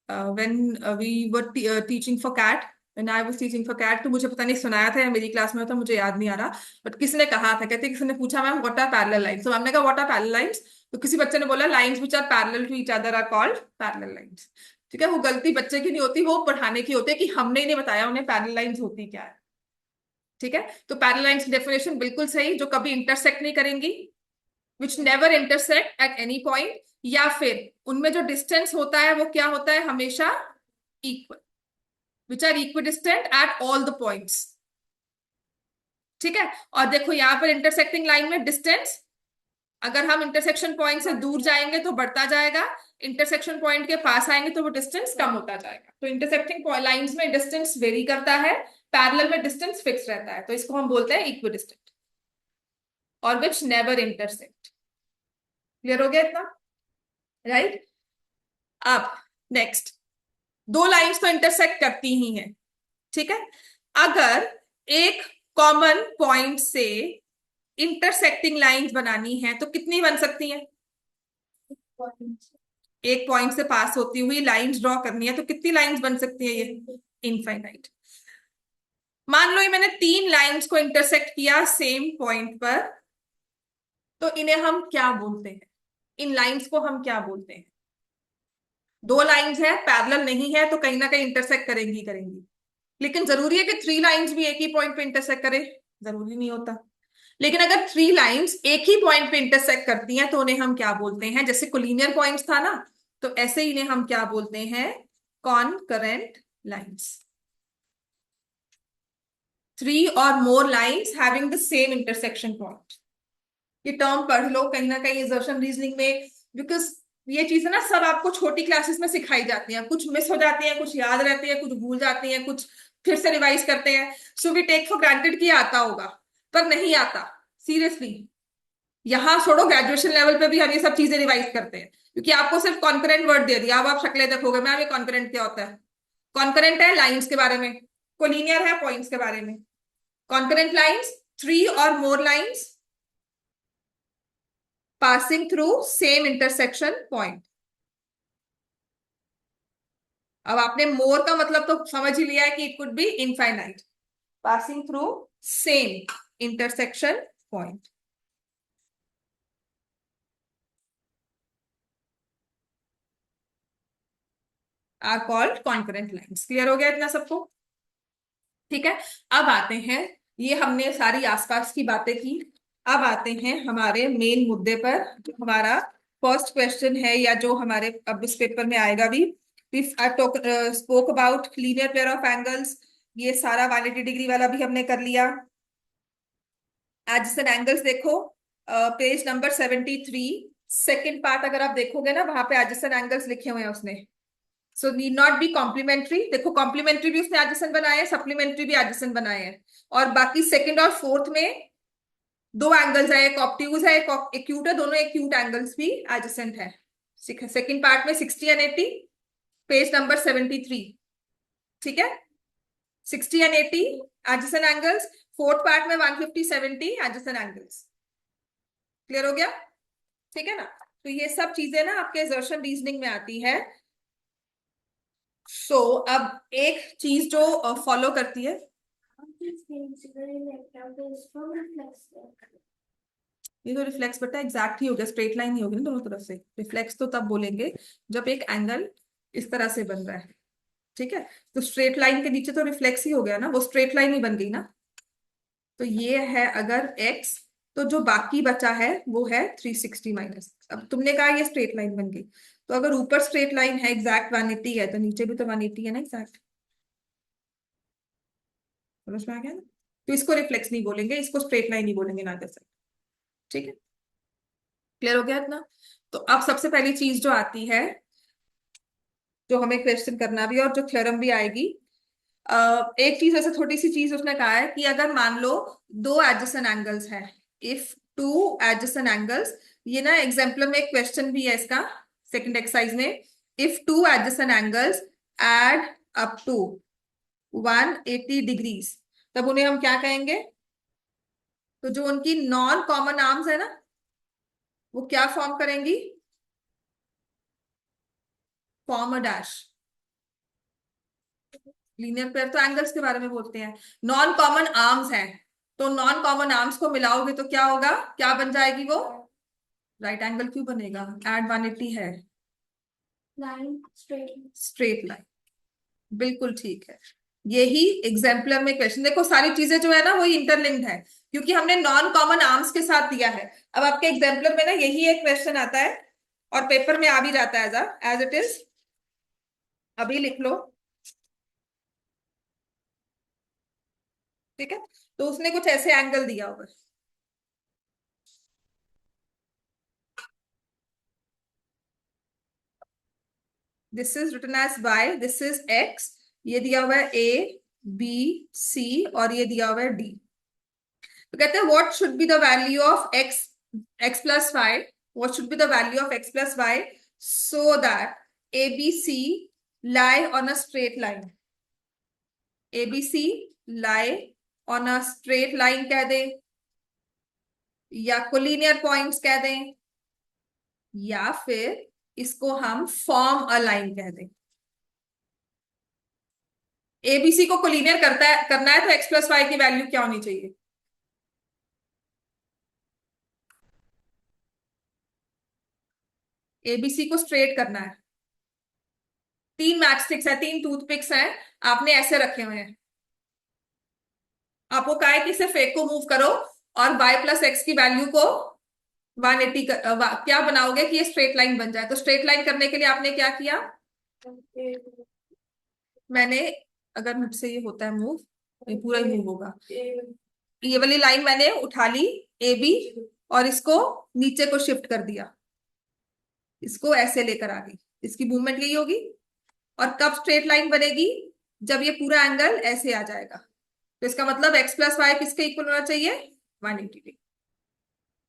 Speaker 1: when we were teaching for CAT, when I was teaching for CAT, तो मुझे पता नहीं सुनाया था या मेरी क्लास में था, मुझे याद नहीं आ रहा, बट किसी ने कहा था, कहते किसी ने पूछा ma'am what are parallel lines, तो हमने कहा व्हाट आर पैरेलल लाइंस, तो किसी बच्चे ने बोला lines which are parallel to each other are called parallel lines. ठीक है। वो गलती बच्चे की नहीं होती, वो पढ़ाने की होती है कि हमने ही नहीं बताया उन्हें पैरेलल लाइंस होती क्या है। ठीक है। तो पैरेलल लाइंस की डेफिनेशन बिल्कुल सही, जो कभी इंटरसेक्ट नहीं करेंगी, which never intersect at any point, या फिर उनमें जो डिस्टेंस होता है वो क्या होता है? हमेशा equal, which are equidistant at all the points. ठीक है। और देखो यहां पर इंटरसेक्टिंग लाइन में डिस्टेंस, अगर हम इंटरसेक्शन पॉइंट से दूर जाएंगे तो बढ़ता जाएगा, इंटरसेक्शन पॉइंट के पास आएंगे तो वो डिस्टेंस कम होता जाएगा। तो इंटरसेक्टिंग लाइंस में डिस्टेंस वेरी करता है, पैरेलल में डिस्टेंस फिक्स रहता है, तो इसको हम बोलते हैं इक्विडिस्टेंट, और विच नेवर इंटरसेक्ट। क्लियर हो गया इतना? राइट। अब नेक्स्ट, दो लाइंस तो इंटरसेक्ट करती ही हैं। ठीक है। अगर एक कॉमन पॉइंट से इंटरसेक्टिंग लाइंस बनानी है तो कितनी बन सकती हैं? एक पॉइंट से पास होती हुई लाइंस ड्रॉ करनी है तो कितनी लाइंस बन सकती है? ये इनफाइनाइट। मान लो ये मैंने तीन लाइंस को इंटरसेक्ट किया सेम पॉइंट पर, तो इन्हें हम क्या बोलते हैं? इन लाइंस को हम क्या बोलते हैं? दो लाइंस है, पैरेलल नहीं है, तो कहीं ना कहीं इंटरसेक्ट करेंगी करेंगी, लेकिन जरूरी है कि थ्री लाइंस भी एक ही पॉइंट पे इंटरसेक्ट करे? जरूरी नहीं होता। लेकिन अगर थ्री लाइंस एक ही पॉइंट पे इंटरसेक्ट करती हैं तो उन्हें हम क्या बोलते हैं? जैसे कोलिनियर पॉइंट्स था ना, तो ऐसे ही इन्हें हम क्या बोलते हैं? कॉनकरेंट लाइंस। थ्री और more lines having the same intersection point. ये टर्म पढ़ लो कहीं ना कहीं असर्शन रीजनिंग में, बिकॉज ये चीजें ना सब आपको छोटी क्लासेस में सिखाई जाती हैं, कुछ मिस हो जाती हैं, कुछ याद रहती है, कुछ भूल जाती हैं, कुछ फिर से रिवाइज करते हैं। So we take for granted कि आता होगा, पर नहीं आता। सीरियसली, यहाँ छोड़ो, ग्रेजुएशन लेवल पे भी हम ये सब चीजें रिवाइज करते हैं, क्योंकि आपको सिर्फ कॉन्करेंट वर्ड दे दिया, अब आप शक्लें देखोगे मैम ये कॉन्करेंट क्या होता है? कॉन्करेंट है लाइंस के बारे में, कोलिनियर है पॉइंट्स के बारे में। कॉन्करेंट लाइंस, थ्री और more lines passing through same intersection point। अब आपने मोर का मतलब तो समझ ही लिया है कि it could be infinite, passing through same intersection point are called concurrent lines. Clear हो गया इतना सबको? ठीक है। अब आते हैं, ये हमने सारी आसपास की बातें की, अब आते हैं हमारे मेन मुद्दे पर, जो हमारा फर्स्ट क्वेश्चन है, या जो हमारे अब इस पेपर में आएगा भी। Spoke about linear pair of angles, ये सारा 180 डिग्री वाला भी हमने कर लिया। एडजेसेंट एंगल्स देखो, पेज नंबर 73, सेकेंड पार्ट अगर आप देखोगे ना, वहां पे एडजेसेंट एंगल्स लिखे हुए हैं उसने। So need not be complementary. देखो कॉम्प्लीमेंट्री भी उसने एडजेसेंट बनाए हैं, सप्लीमेंट्री भी एडजेसेंट बनाए हैं। और बाकी सेकंड और फोर्थ में दो एंगल्स है, एक ऑब्ट्यूज है, एक एक्यूट है, दोनों एक्यूट एंगल्स भी एडजेसेंट है। सेकंड पार्ट में 60 एंड 80, पेज नंबर 73। ठीक है, 60 and 80 adjacent angles, fourth part में 150 70 एडजेसेंट एंगल्स। क्लियर हो गया? ठीक है ना? तो ये सब चीजें ना आपके असर्शन रीजनिंग में आती है। सो अब एक चीज जो फॉलो करती है, ये तो रिफ्लेक्स बेटा एग्जैक्ट ही हो गया, स्ट्रेट लाइन ही होगी ना दोनों तरफ से। रिफ्लेक्स तो तब बोलेंगे जब एक एंगल इस तरह से बन रहा है। ठीक है, तो स्ट्रेट लाइन के नीचे तो रिफ्लेक्स ही हो गया ना, वो स्ट्रेट लाइन ही बन गई ना। तो ये है अगर x, तो जो बाकी बचा है वो है 360 माइनस। अब तुमने कहा ये स्ट्रेट लाइन बन गई, तो अगर ऊपर स्ट्रेट लाइन है एग्जैक्ट 180 है, तो नीचे भी तो 180 है ना एग्जैक्ट। समझ में आ गया ना? तो इसको रिफ्लेक्स नहीं बोलेंगे, इसको स्ट्रेट लाइन ही बोलेंगे ना जैसे। ठीक है, क्लियर हो गया इतना? तो अब सबसे पहली चीज जो आती है, जो हमें क्वेश्चन करना भी और जो थ्योरम भी आएगी, एक चीज ऐसे छोटी सी चीज उसने कहा है कि अगर मान लो दो एडजेसेंट एंगल्स है, इफ टू एडजेसेंट एंगल्स, ये ना एग्जाम्पल में एक क्वेश्चन भी है इसका, सेकंड एक्सरसाइज में, if two adjacent angles add up to 180 degrees, तब उन्हें हम क्या कहेंगे? तो जो उनकी नॉन कॉमन आर्म्स है ना, वो क्या फॉर्म करेंगी? Form a dash. Linear pair तो एंगल्स के बारे में बोलते हैं, नॉन कॉमन आर्म्स हैं, तो नॉन कॉमन आर्म्स को मिलाओगे तो क्या होगा, क्या बन जाएगी वो? राइट एंगल क्यों बनेगा? एड 180 है,
Speaker 2: लाइन स्ट्रेट।
Speaker 1: Straight line. बिल्कुल ठीक है। यही एग्जाम्पलर में क्वेश्चन, देखो सारी चीजें जो है ना वही इंटरलिंक्ड है, क्योंकि हमने नॉन कॉमन आर्म्स के साथ दिया है। अब आपके एग्जाम्पलर में ना यही एक क्वेश्चन आता है, और पेपर में आ भी जाता है एज इट इज। अभी लिख लो। ठीक है, तो उसने कुछ ऐसे एंगल दिया होगा, this is written as y, this is x, ये दिया हुआ है a b c और ये दिया हुआ है d। तो कहते हैं what should be the value of x plus y, what should be the value of x plus y so that abc lie on a straight line। abc lie on a straight line कह दें, या collinear points कह दें, या फिर इसको हम form a line कह दें। एबीसी को कोलिनियर करना है तो x प्लस वाई की वैल्यू क्या होनी चाहिए? एबीसी को स्ट्रेट करना है, तीन मैच स्टिक्स है, तीन टूथपिक्स हैं, आपने ऐसे रखे हुए हैं, आपको कहा है कि सिर्फ एक को मूव करो और y प्लस एक्स की वैल्यू को 180 क्या बनाओगे कि ये स्ट्रेट लाइन बन जाए? तो स्ट्रेट लाइन करने के लिए आपने क्या किया? मैंने, अगर मुझसे ये होता है मूव, ये पूरा ही मूव होगा, ये वाली लाइन मैंने उठा ली ए बी, और इसको नीचे को शिफ्ट कर दिया, इसको ऐसे लेकर आ गई, इसकी मूवमेंट यही होगी। और कब स्ट्रेट लाइन बनेगी? जब ये पूरा एंगल ऐसे आ जाएगा। तो इसका मतलब x प्लस वाई किसके इक्वल होना चाहिए? 180 डिग्री।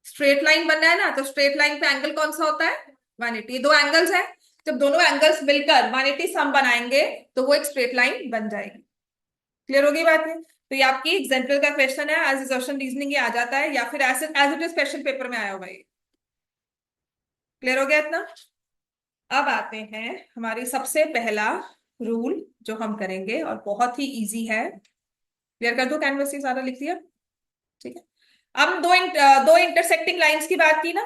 Speaker 1: स्ट्रेट लाइन बनना है ना, तो स्ट्रेट लाइन पे एंगल कौन सा होता है? 180। ये दो एंगल्स है, जब दोनों एंगल्स मिलकर 180 सम बनाएंगे तो वो एक स्ट्रेट लाइन बन जाएगी। क्लियर होगी बात में? तो ये आपकी एग्जाम्पल का क्वेश्चन है, एज असर्शन रीजनिंग ये आ जाता है, या फिर as it is question paper में आया होगा ये। क्लियर हो गया इतना? अब आते हैं हमारी सबसे पहला रूल जो हम करेंगे, और बहुत ही इजी है। क्लियर कर दो, कैनवस ये सारा लिख दिया? ठीक है, अब हम दो इंटरसेक्टिंग लाइंस की बात की ना,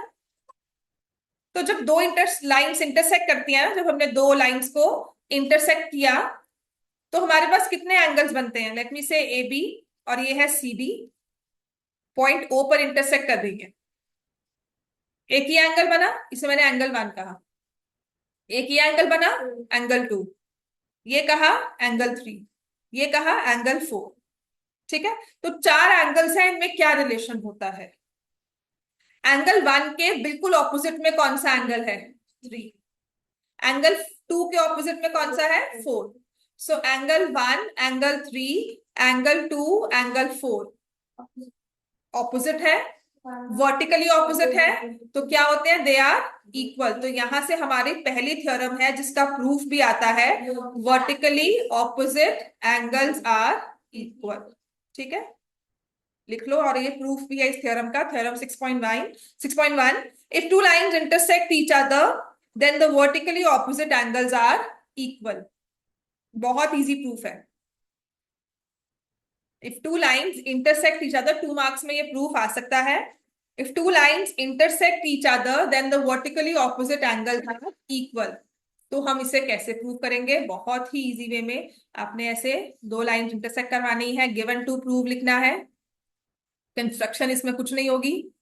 Speaker 1: तो जब दो लाइंस इंटरसेक्ट करती हैं ना, जब हमने दो लाइंस को इंटरसेक्ट किया, तो हमारे पास कितने एंगल्स बनते हैं? लेट मी से ए बी, और ये है सी डी, पॉइंट ओ पर इंटरसेक्ट कर रही है। एक ही एंगल बना, इसे मैंने एंगल 1 कहा। एक ही एंगल बना, एंगल 2। ये कहा एंगल 3, ये कहा एंगल 4। ठीक है, तो चार एंगल्स हैं, इनमें क्या रिलेशन होता है? एंगल 1 के बिल्कुल ऑपोजिट में कौन सा एंगल है? 3। एंगल 2 के ऑपोजिट में कौन सा है? 4। So angle 1, angle 3, angle 2, angle 4 opposite है, वर्टिकली ऑपोजिट है, तो क्या होते हैं? They are equal. तो यहां से हमारी पहली थ्योरम है जिसका प्रूफ भी आता है, vertically opposite angles are equal. ठीक है, लिख लो। और ये प्रूफ भी है इस थ्योरम का, theorem 6.1। If two lines intersect each other then the vertically opposite angles are equal. बहुत इजी प्रूफ है। If two lines intersect each other, 2 marks में ये प्रूफ आ सकता है। If two lines intersect each other then the vertically opposite angles are equal. तो हम इसे कैसे प्रूव करेंगे? बहुत ही इजी वे में। आपने ऐसे 2 लाइंस इंटरसेक्ट करवानी है, गिवन टू प्रूव लिखना है। कंस्ट्रक्शन इसमें कुछ नहीं होगी,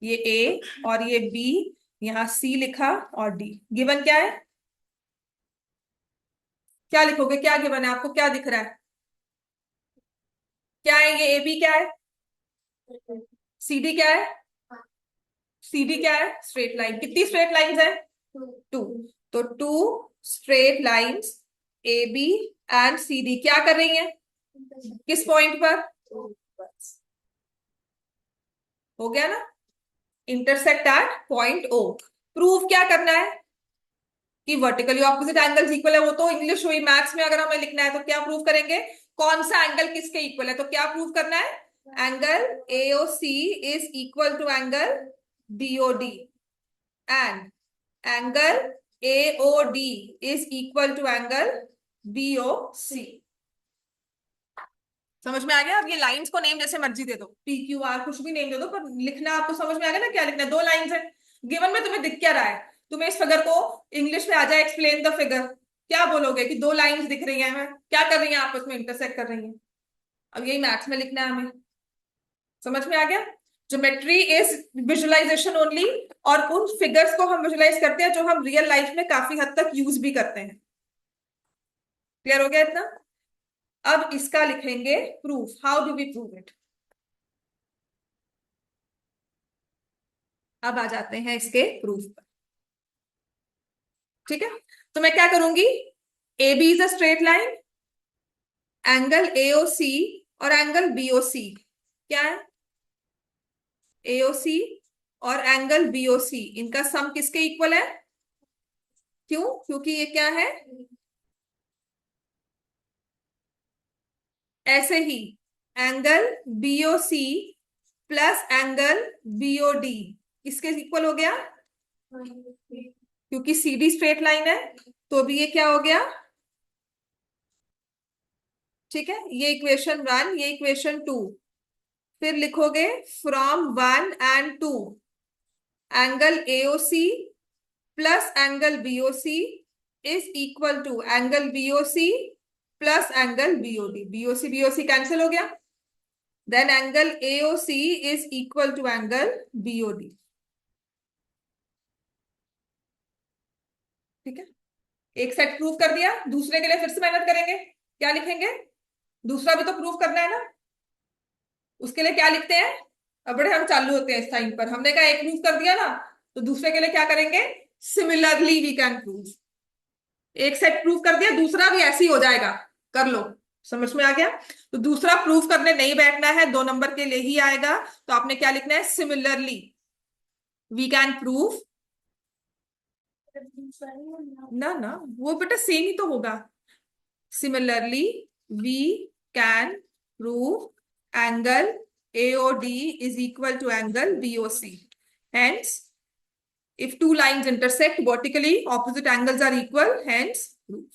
Speaker 1: ये ए और ये बी, यहां सी लिखा और डी। गिवन क्या है? क्या लिखोगे? क्या गिवन है आपको? क्या दिख रहा है? क्या है ये? ए बी क्या है? सी डी क्या है? सी डी क्या है? Straight line. कितनी स्ट्रेट लाइंस है? 2। तो 2 straight lines A B and C D क्या कर रही हैं? किस पॉइंट पर? हो गया ना? Intersect at point O. Prove क्या करना है? कि वर्टिकली ऑपोजिट एंगल्स इक्वल है। वो तो इंग्लिश हुई, मैथ्स में अगर हमें लिखना है तो क्या प्रूव करेंगे? कौन सा एंगल किसके इक्वल है? तो क्या प्रूव करना है? Angle AOC is equal to angle BOD and angle AOD is equal to angle BOC। समझ में आ गया? अब ये लाइंस को नेम जैसे मर्जी दे दो, PQR कुछ भी नेम दे दो, पर लिखना आपको समझ में आ गया ना क्या लिखना है? 2 लाइंस है। गिवन में तुम्हें दिख क्या रहा है? तुम्हें इस फिगर को इंग्लिश में आ जाए, एक्सप्लेन द फिगर, क्या बोलोगे? कि 2 लाइंस दिख रही हैं, क्या कर रही हैं? आपस में इंटरसेक्ट कर रही हैं। अब यही मैथ्स में लिखना है हमें। समझ में आ गया? ज्योमेट्री इज विजुअलाइजेशन ओनली, और उन फिगर्स को हम विजुअलाइज करते हैं जो हम रियल लाइफ में काफी हद तक यूज भी करते हैं। क्लियर हो गया इतना? अब इसका लिखेंगे proof. How do we prove it? अब आ जाते हैं इसके प्रूफ पर। ठीक है, तो मैं क्या करूंगी? A B is a straight line, angle AOC और एंगल BOC क्या है? AOC और एंगल BOC, इनका सम किसके इक्वल है? क्यों? क्योंकि ये क्या है? ऐसे ही angle BOC plus angle BOD किसके इक्वल हो गया? क्योंकि CD स्ट्रेट लाइन है, तो भी ये क्या हो गया? ठीक है, ये इक्वेशन 1, ये इक्वेशन 2। फिर लिखोगे from 1 and 2 angle AOC plus angle BOC is equal to angle BOC plus angle BOD। BOC BOC cancel हो गया, then angle AOC is equal to angle BOD। ठीक है, एक सेट प्रूव कर दिया, दूसरे के लिए फिर से मेहनत करेंगे। क्या लिखेंगे? दूसरा भी तो प्रूव करना है ना, उसके लिए क्या लिखते हैं? अब बड़े हम चालू होते हैं इस टाइम पर। हमने कहा एक प्रूव कर दिया ना, तो दूसरे के लिए क्या करेंगे? Similarly we can prove. एक सेट प्रूव कर दिया, दूसरा भी ऐसे ही हो जाएगा, कर लो। समझ में आ गया? तो दूसरा प्रूव करने नहीं बैठना है, 2 नंबर के लिए ही आएगा। तो आपने क्या लिखना है? Similarly we can prove. ना ना, वो बेटा सेम ही तो होगा। Similarly we can prove angle AOD is equal to angle BOC। Hence, if two lines intersect vertically, opposite angles are equal, hence proved.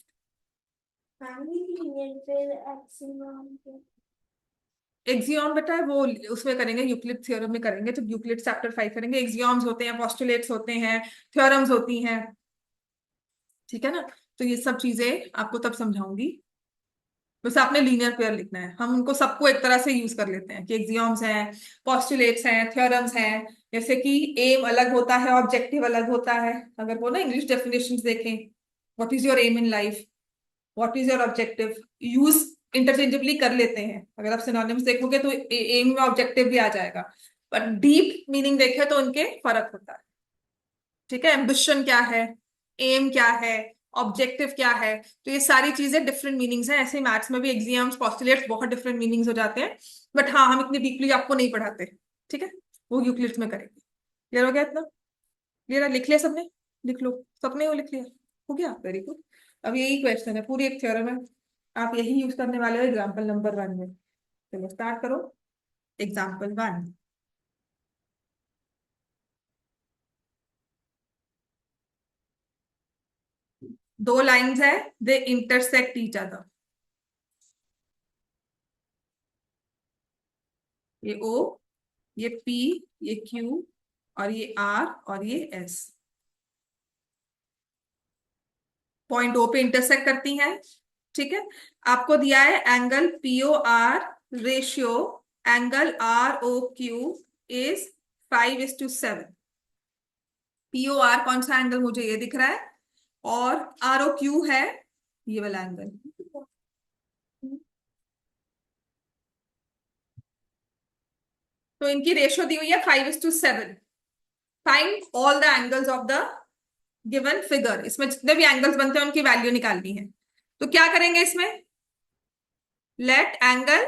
Speaker 1: Axiom बेटा वो उसमें करेंगे, यूक्लिड थ्योरम में करेंगे, तो यूक्लिड चैप्टर 5 करेंगे। एक्सियम्स होते हैं, पोस्टुलेट्स होते हैं, थ्योरम्स होती हैं। ठीक है ना? तो ये सब चीजें आपको तब समझाऊंगी। वैसे आपने लीनियर पेयर लिखना है, हम उनको सबको एक तरह से यूज कर लेते हैं कि एक्सियम्स हैं, पोस्टुलेट्स हैं, थ्योरम्स हैं। जैसे कि एम अलग होता है, ऑब्जेक्टिव अलग होता है। अगर वो ना इंग्लिश डेफिनेशंस देखें, what is your aim in life, what is your objective, use interchangeably कर लेते हैं। अगर आप सिनोनिम्स देखोगे तो एम में ऑब्जेक्टिव भी आ जाएगा। पर डीप मीनिंग देखे तो उनके फर्क होता है। ठीक है, एम्बिशन क्या है, एम क्या है, ऑब्जेक्टिव क्या है, तो ये सारी चीजें डिफरेंट मीनिंग्स हैं। ऐसे मैथ्स में भी एग्जाम्स पोस्टुलेट्स बहुत डिफरेंट मीनिंग्स हो जाते हैं, बट हाँ हम इतनी डीपली आपको नहीं पढ़ाते। ठीक है, वो यूक्लिड्स में करेंगे। क्लियर हो गया इतना? क्लियर है? लिख लिया सबने? लिख लो, सबने वो लिख लिया? हो गया, वेरी गुड। अब यही क्वेश्चन है, पूरी एक थ्योरम है, आप यही यूज करने वाले हो एग्जाम्पल नंबर 1 में। चलो स्टार्ट करो। एग्जाम्पल 1। दो लाइंस है, दे इंटरसेक्ट ईच अदर। ये ओ, ये पी, ये क्यू, और ये आर, और ये एस पॉइंट ओ पे इंटरसेक्ट करती हैं। ठीक है, आपको दिया है angle PO R ratio angle R O Q is 5:7। PO R कौन सा एंगल मुझे ये दिख रहा है, और आर ओ क्यू है ये वाला एंगल। तो इनकी रेशियो दी हुई है 5:7। Find all the angles of the given figure. इसमें जितने भी एंगल्स बनते हैं उनकी वैल्यू निकालनी है। तो क्या करेंगे इसमें, लेट एंगल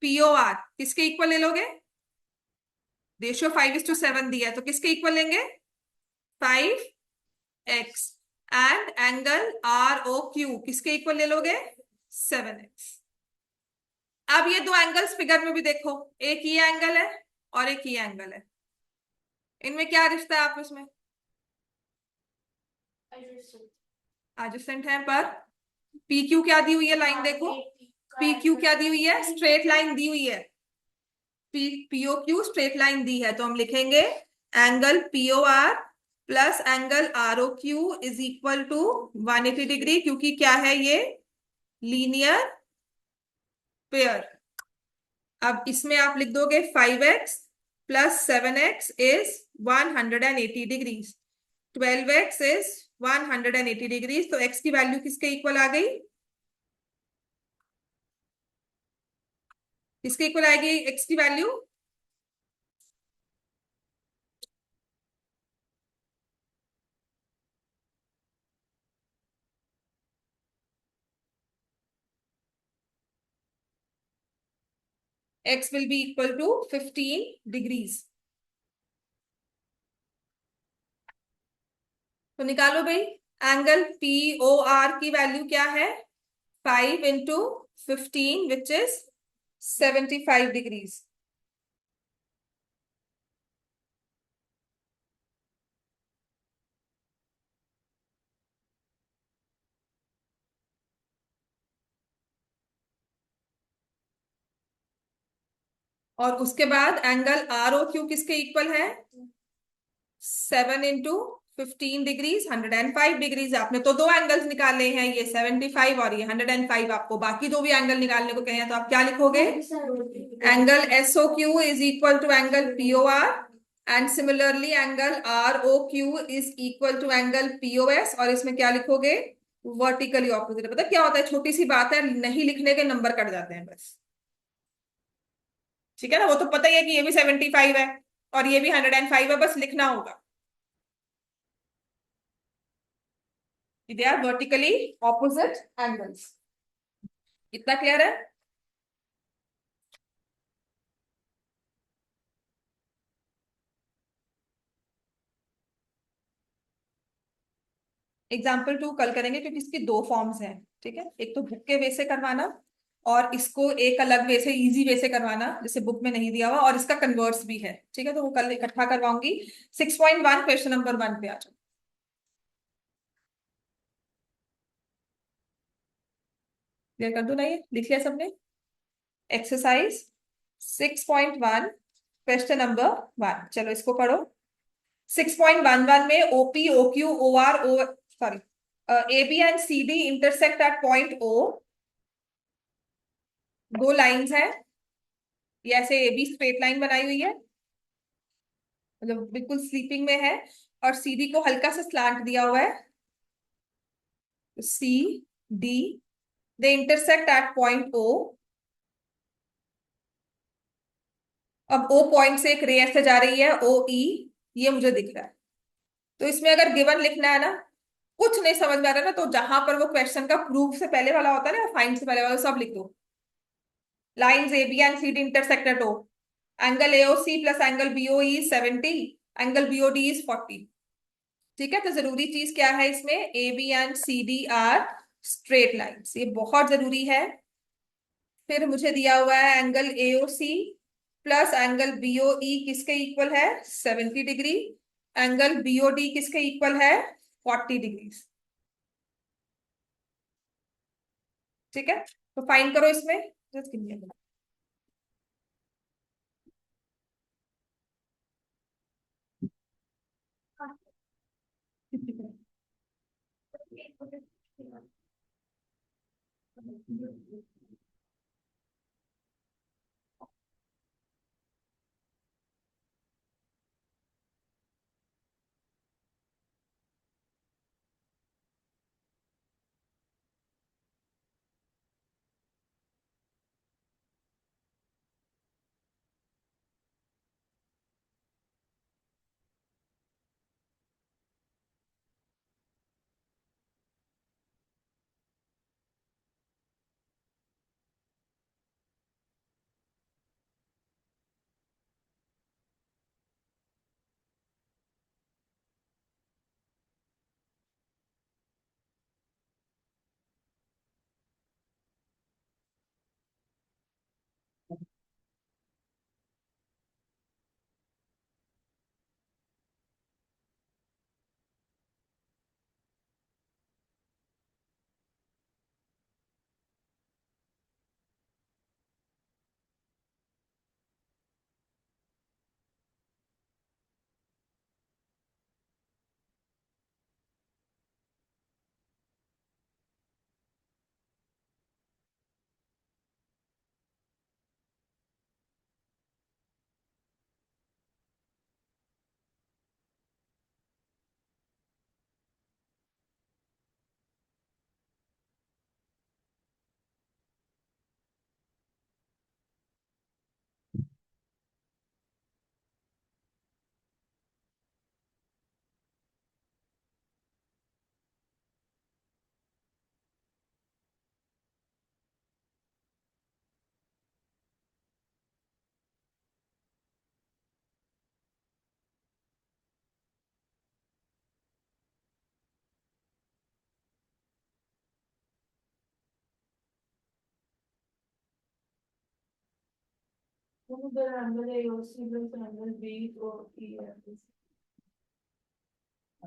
Speaker 1: पीओ आर किसके इक्वल ले लोगे, रेशियो 5:7 दिया है तो किसके इक्वल लेंगे, 5x। And angle R O Q किसके इक्वल ले लोगे, 7x। अब ये दो एंगल्स फिगर में भी देखो, एक ये एंगल है और एक ये एंगल है, इनमें क्या रिश्ता है आपस में, एडजेसेंट है। पर पी क्यू क्या दी हुई है लाइन देखो, पी क्यू क्या दी हुई है, स्ट्रेट लाइन दी हुई है। पीओ क्यू स्ट्रेट लाइन दी है, तो हम लिखेंगे angle PO R plus angle R O Q is equal to 180 degree, क्योंकि क्या है ये लीनियर पेयर। अब इसमें आप लिख दोगे 5x plus 7x is 180 degrees, 12x is 180 degrees. तो x की वैल्यू किसके इक्वल आ गई, किसके इक्वल आएगी x की value, x will be equal to 15 degrees। तो निकालो भाई, एंगल पी ओ आर की वैल्यू क्या है, 5 into 15 विच इज 75 डिग्रीज। और उसके बाद एंगल आर ओ क्यू किसके इक्वल है, 7 into 15 डिग्रीज, 105 डिग्रीज। आपने तो दो एंगल्स निकाले हैं, ये 75 और ये 105। आपको बाकी दो भी एंगल निकालने को कहे हैं, तो आप क्या लिखोगे, angle S O Q is equal to angle PO R, and similarly angle R O Q is equal to angle PO S. और इसमें क्या लिखोगे, वर्टिकली ऑपोजिट। पता क्या होता है, छोटी सी बात है, नहीं लिखने के नंबर कट जाते हैं बस। ठीक है ना, वो तो पता ही है कि ये भी 75 है और ये भी 105 है, बस लिखना होगा। They are vertically opposite angles. इतना क्लियर है? एग्जाम्पल 2 कल करेंगे, क्योंकि इसकी दो फॉर्म्स हैं। ठीक है, एक तो बुक के वे से करवाना, और इसको एक अलग वे से, इजी वे से करवाना, जिसे बुक में नहीं दिया हुआ, और इसका कन्वर्ट्स भी है। ठीक है, तो वो कल इकट्ठा करवाऊंगी। 6.1 क्वेश्चन नंबर 1 पे आ जाओ। क्लियर कर दो ना, ये लिख लिया सबने, एक्सरसाइज 6.1 क्वेश्चन नंबर 1। चलो इसको पढ़ो। 6.11 में OP O Q O R O, sorry, A B and C D intersect at point O. दो लाइंस हैं, ये ऐसे ए बी स्ट्रेट लाइन बनाई हुई है, मतलब बिल्कुल स्लीपिंग में है, और सीडी को हल्का सा स्लांट दिया हुआ है, C D. They intersect at point O. अब ओ पॉइंट से एक रे ऐसे जा रही है, ओ ई, ये मुझे दिख रहा है। तो इसमें अगर गिवन लिखना है ना, कुछ नहीं समझ में आ रहा ना, तो जहां पर वो क्वेश्चन का प्रूफ से पहले वाला होता है ना, फाइंड से पहले वाला, सब लिख दो। Lines A B and C D intersect at O, angle AOC plus angle BOE is 70, angle BOD is 40। ठीक है, तो जरूरी चीज क्या है इसमें, A B and C D are straight lines, ये बहुत जरूरी है। फिर मुझे दिया हुआ है angle AOC plus angle BOE किसके इक्वल है, 70 डिग्री। एंगल बीओडी किसके इक्वल है, 40 डिग्री। ठीक है, तो फाइन करो इसमें, just give me a minute.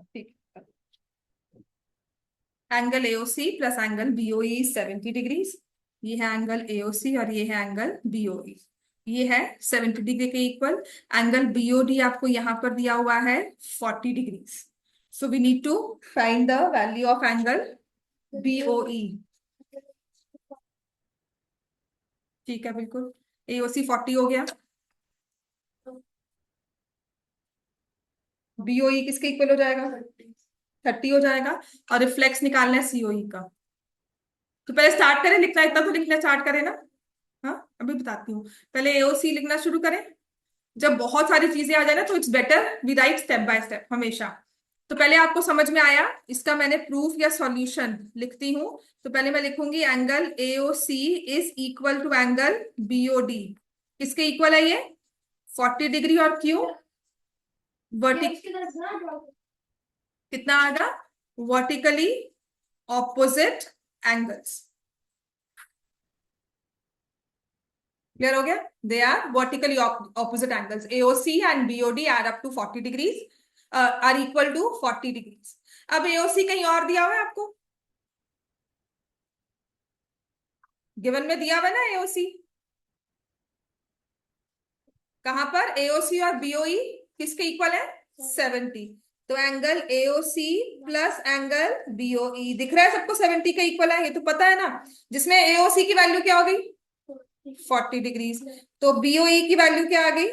Speaker 1: ठीक, angle AOC plus angle BOE 70 degrees. ये है एंगल एओसी और ये है एंगल बीओई, ये है 70 डिग्री के इक्वल। एंगल बीओडी आपको यहां पर दिया हुआ है 40 degrees. So we need to find the value of angle BOE. ठीक है, बिल्कुल, एओसी 40 हो गया, बीओई किसके इक्वल हो जाएगा, 30 हो जाएगा। और रिफ्लेक्स निकालना है सीओई का। तो पहले स्टार्ट करें लिखना, इतना तो लिखना स्टार्ट करें ना। हाँ, अभी बताती हूँ। पहले एओसी लिखना शुरू करें। जब बहुत सारी चीजें आ जाए ना, तो it's better we write step by step हमेशा। तो पहले आपको समझ में आया, इसका मैंने प्रूफ या सॉल्यूशन लिखती हूँ। तो पहले मैं लिखूंगी angle AOC is equal to angle BOD, किसके इक्वल है ये, 40 डिग्री। और क्यों, वर्टिक कितना आएगा, वर्टिकली ऑपोजिट एंगल्स। क्लियर हो गया, they are vertically opposite angles, AOC and BOD are up to 40 degrees, are equal to 40 degrees. अब एओसी कहीं और दिया हुआ है आपको, गिवन में दिया हुआ है ना एओसी, कहां पर, एओसी और बीओई किसके इक्वल है, 70। तो angle AOC plus angle BOE दिख रहा है सबको, 70 का इक्वल है, ये तो पता है ना। जिसमें एओसी की वैल्यू क्या हो गई, 40 डिग्रीज। तो बीओई की वैल्यू क्या आ गई,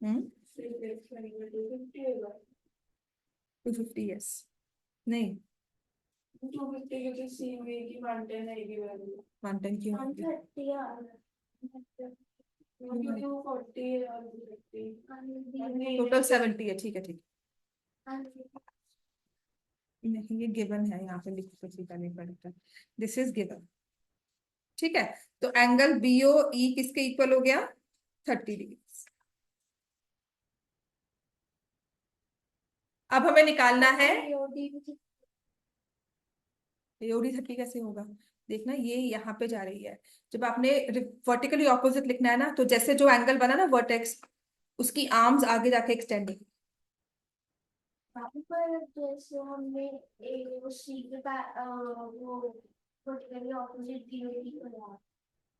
Speaker 1: हम्म 250, यस, नहीं
Speaker 3: 250 क्योंकि सी में की 110 आएगी वैल्यू।
Speaker 1: 110 क्यों होगी?
Speaker 2: 130 यार
Speaker 3: क्योंकि वो 40 है और 50।
Speaker 1: टोटल 70 है, ठीक है ठीक
Speaker 2: हाँ
Speaker 1: है। नहीं ये गिवन है, यहाँ पे लिखो तो सीधा नहीं पड़ता, दिस इज गिवन। ठीक है, तो एंगल बीओ ई किसके इक्वल हो गया? 30 डिग्री। अब हमें निकालना है एओडी 30 कैसे होगा? देखना ये यहाँ पे जा रही है, जब आपने वर्टिकली ऑपोजिट लिखना है ना, तो जैसे जो एंगल बना ना वर्टेक्स, उसकी आर्म्स आगे जाके एक्सटेंड होगी।
Speaker 2: पर जैसे हमने वो सी के वो वर्टिकली ऑपोजिट बीओडी बनाया,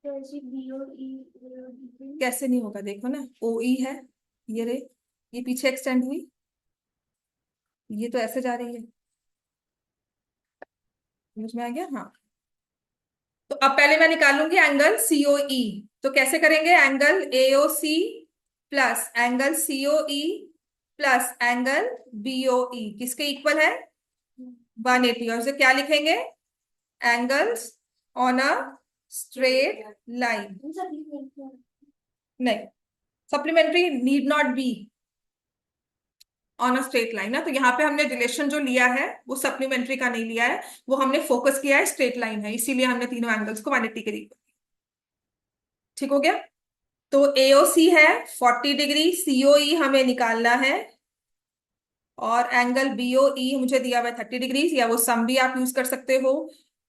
Speaker 2: तो ऐसे बीओडी
Speaker 1: कैसे नहीं होगा? देखो ना, ओ ई है, ये रे, ये पीछे एक्सटेंड हुई, ये तो ऐसे जा रही है। समझ में आ गया? हाँ। तो अब पहले मैं निकालूंगी एंगल सीओई। तो कैसे करेंगे? Angle AOC plus angle COE plus angle BOE किसके इक्वल है? 180। और उसे क्या लिखेंगे? Angles on a straight line. नहीं, supplementary need not be on a straight line ना, तो यहाँ पे हमने रिलेशन जो लिया है वो सप्लीमेंट्री का नहीं लिया है, वो हमने फोकस किया है स्ट्रेट लाइन है, इसीलिए हमने तीनों एंगल्स को 180 के इक्वल। ठीक हो गया? तो एओसी है 40 डिग्री, सीओई हमें निकालना है, और एंगल बीओई मुझे दिया हुआ है 30 डिग्री, या वो सम भी आप यूज कर सकते हो।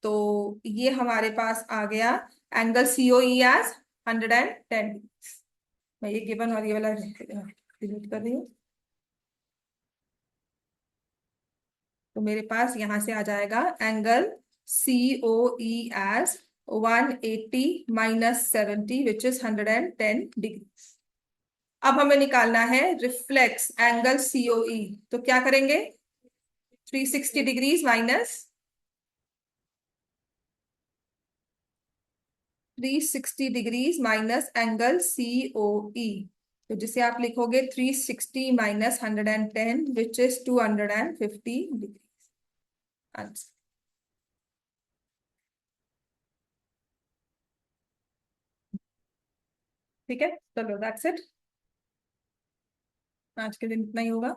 Speaker 1: तो ये हमारे पास आ गया एंगल सीओई एज 110 डिग्री। मैं ये गिवन और ये वाला डिलीट कर रही हूँ, तो मेरे पास यहां से आ जाएगा angle COE as 180 minus 70 which is 110 degree. अब हमें निकालना है रिफ्लेक्स एंगल सीओई, तो क्या करेंगे? 360 degrees minus 360 degrees minus angle COE, तो जिसे आप लिखोगे 360 minus 110 which is 250 degree answer. ठीक है, चलो दैट्स इट, आज के दिन इतना ही होगा।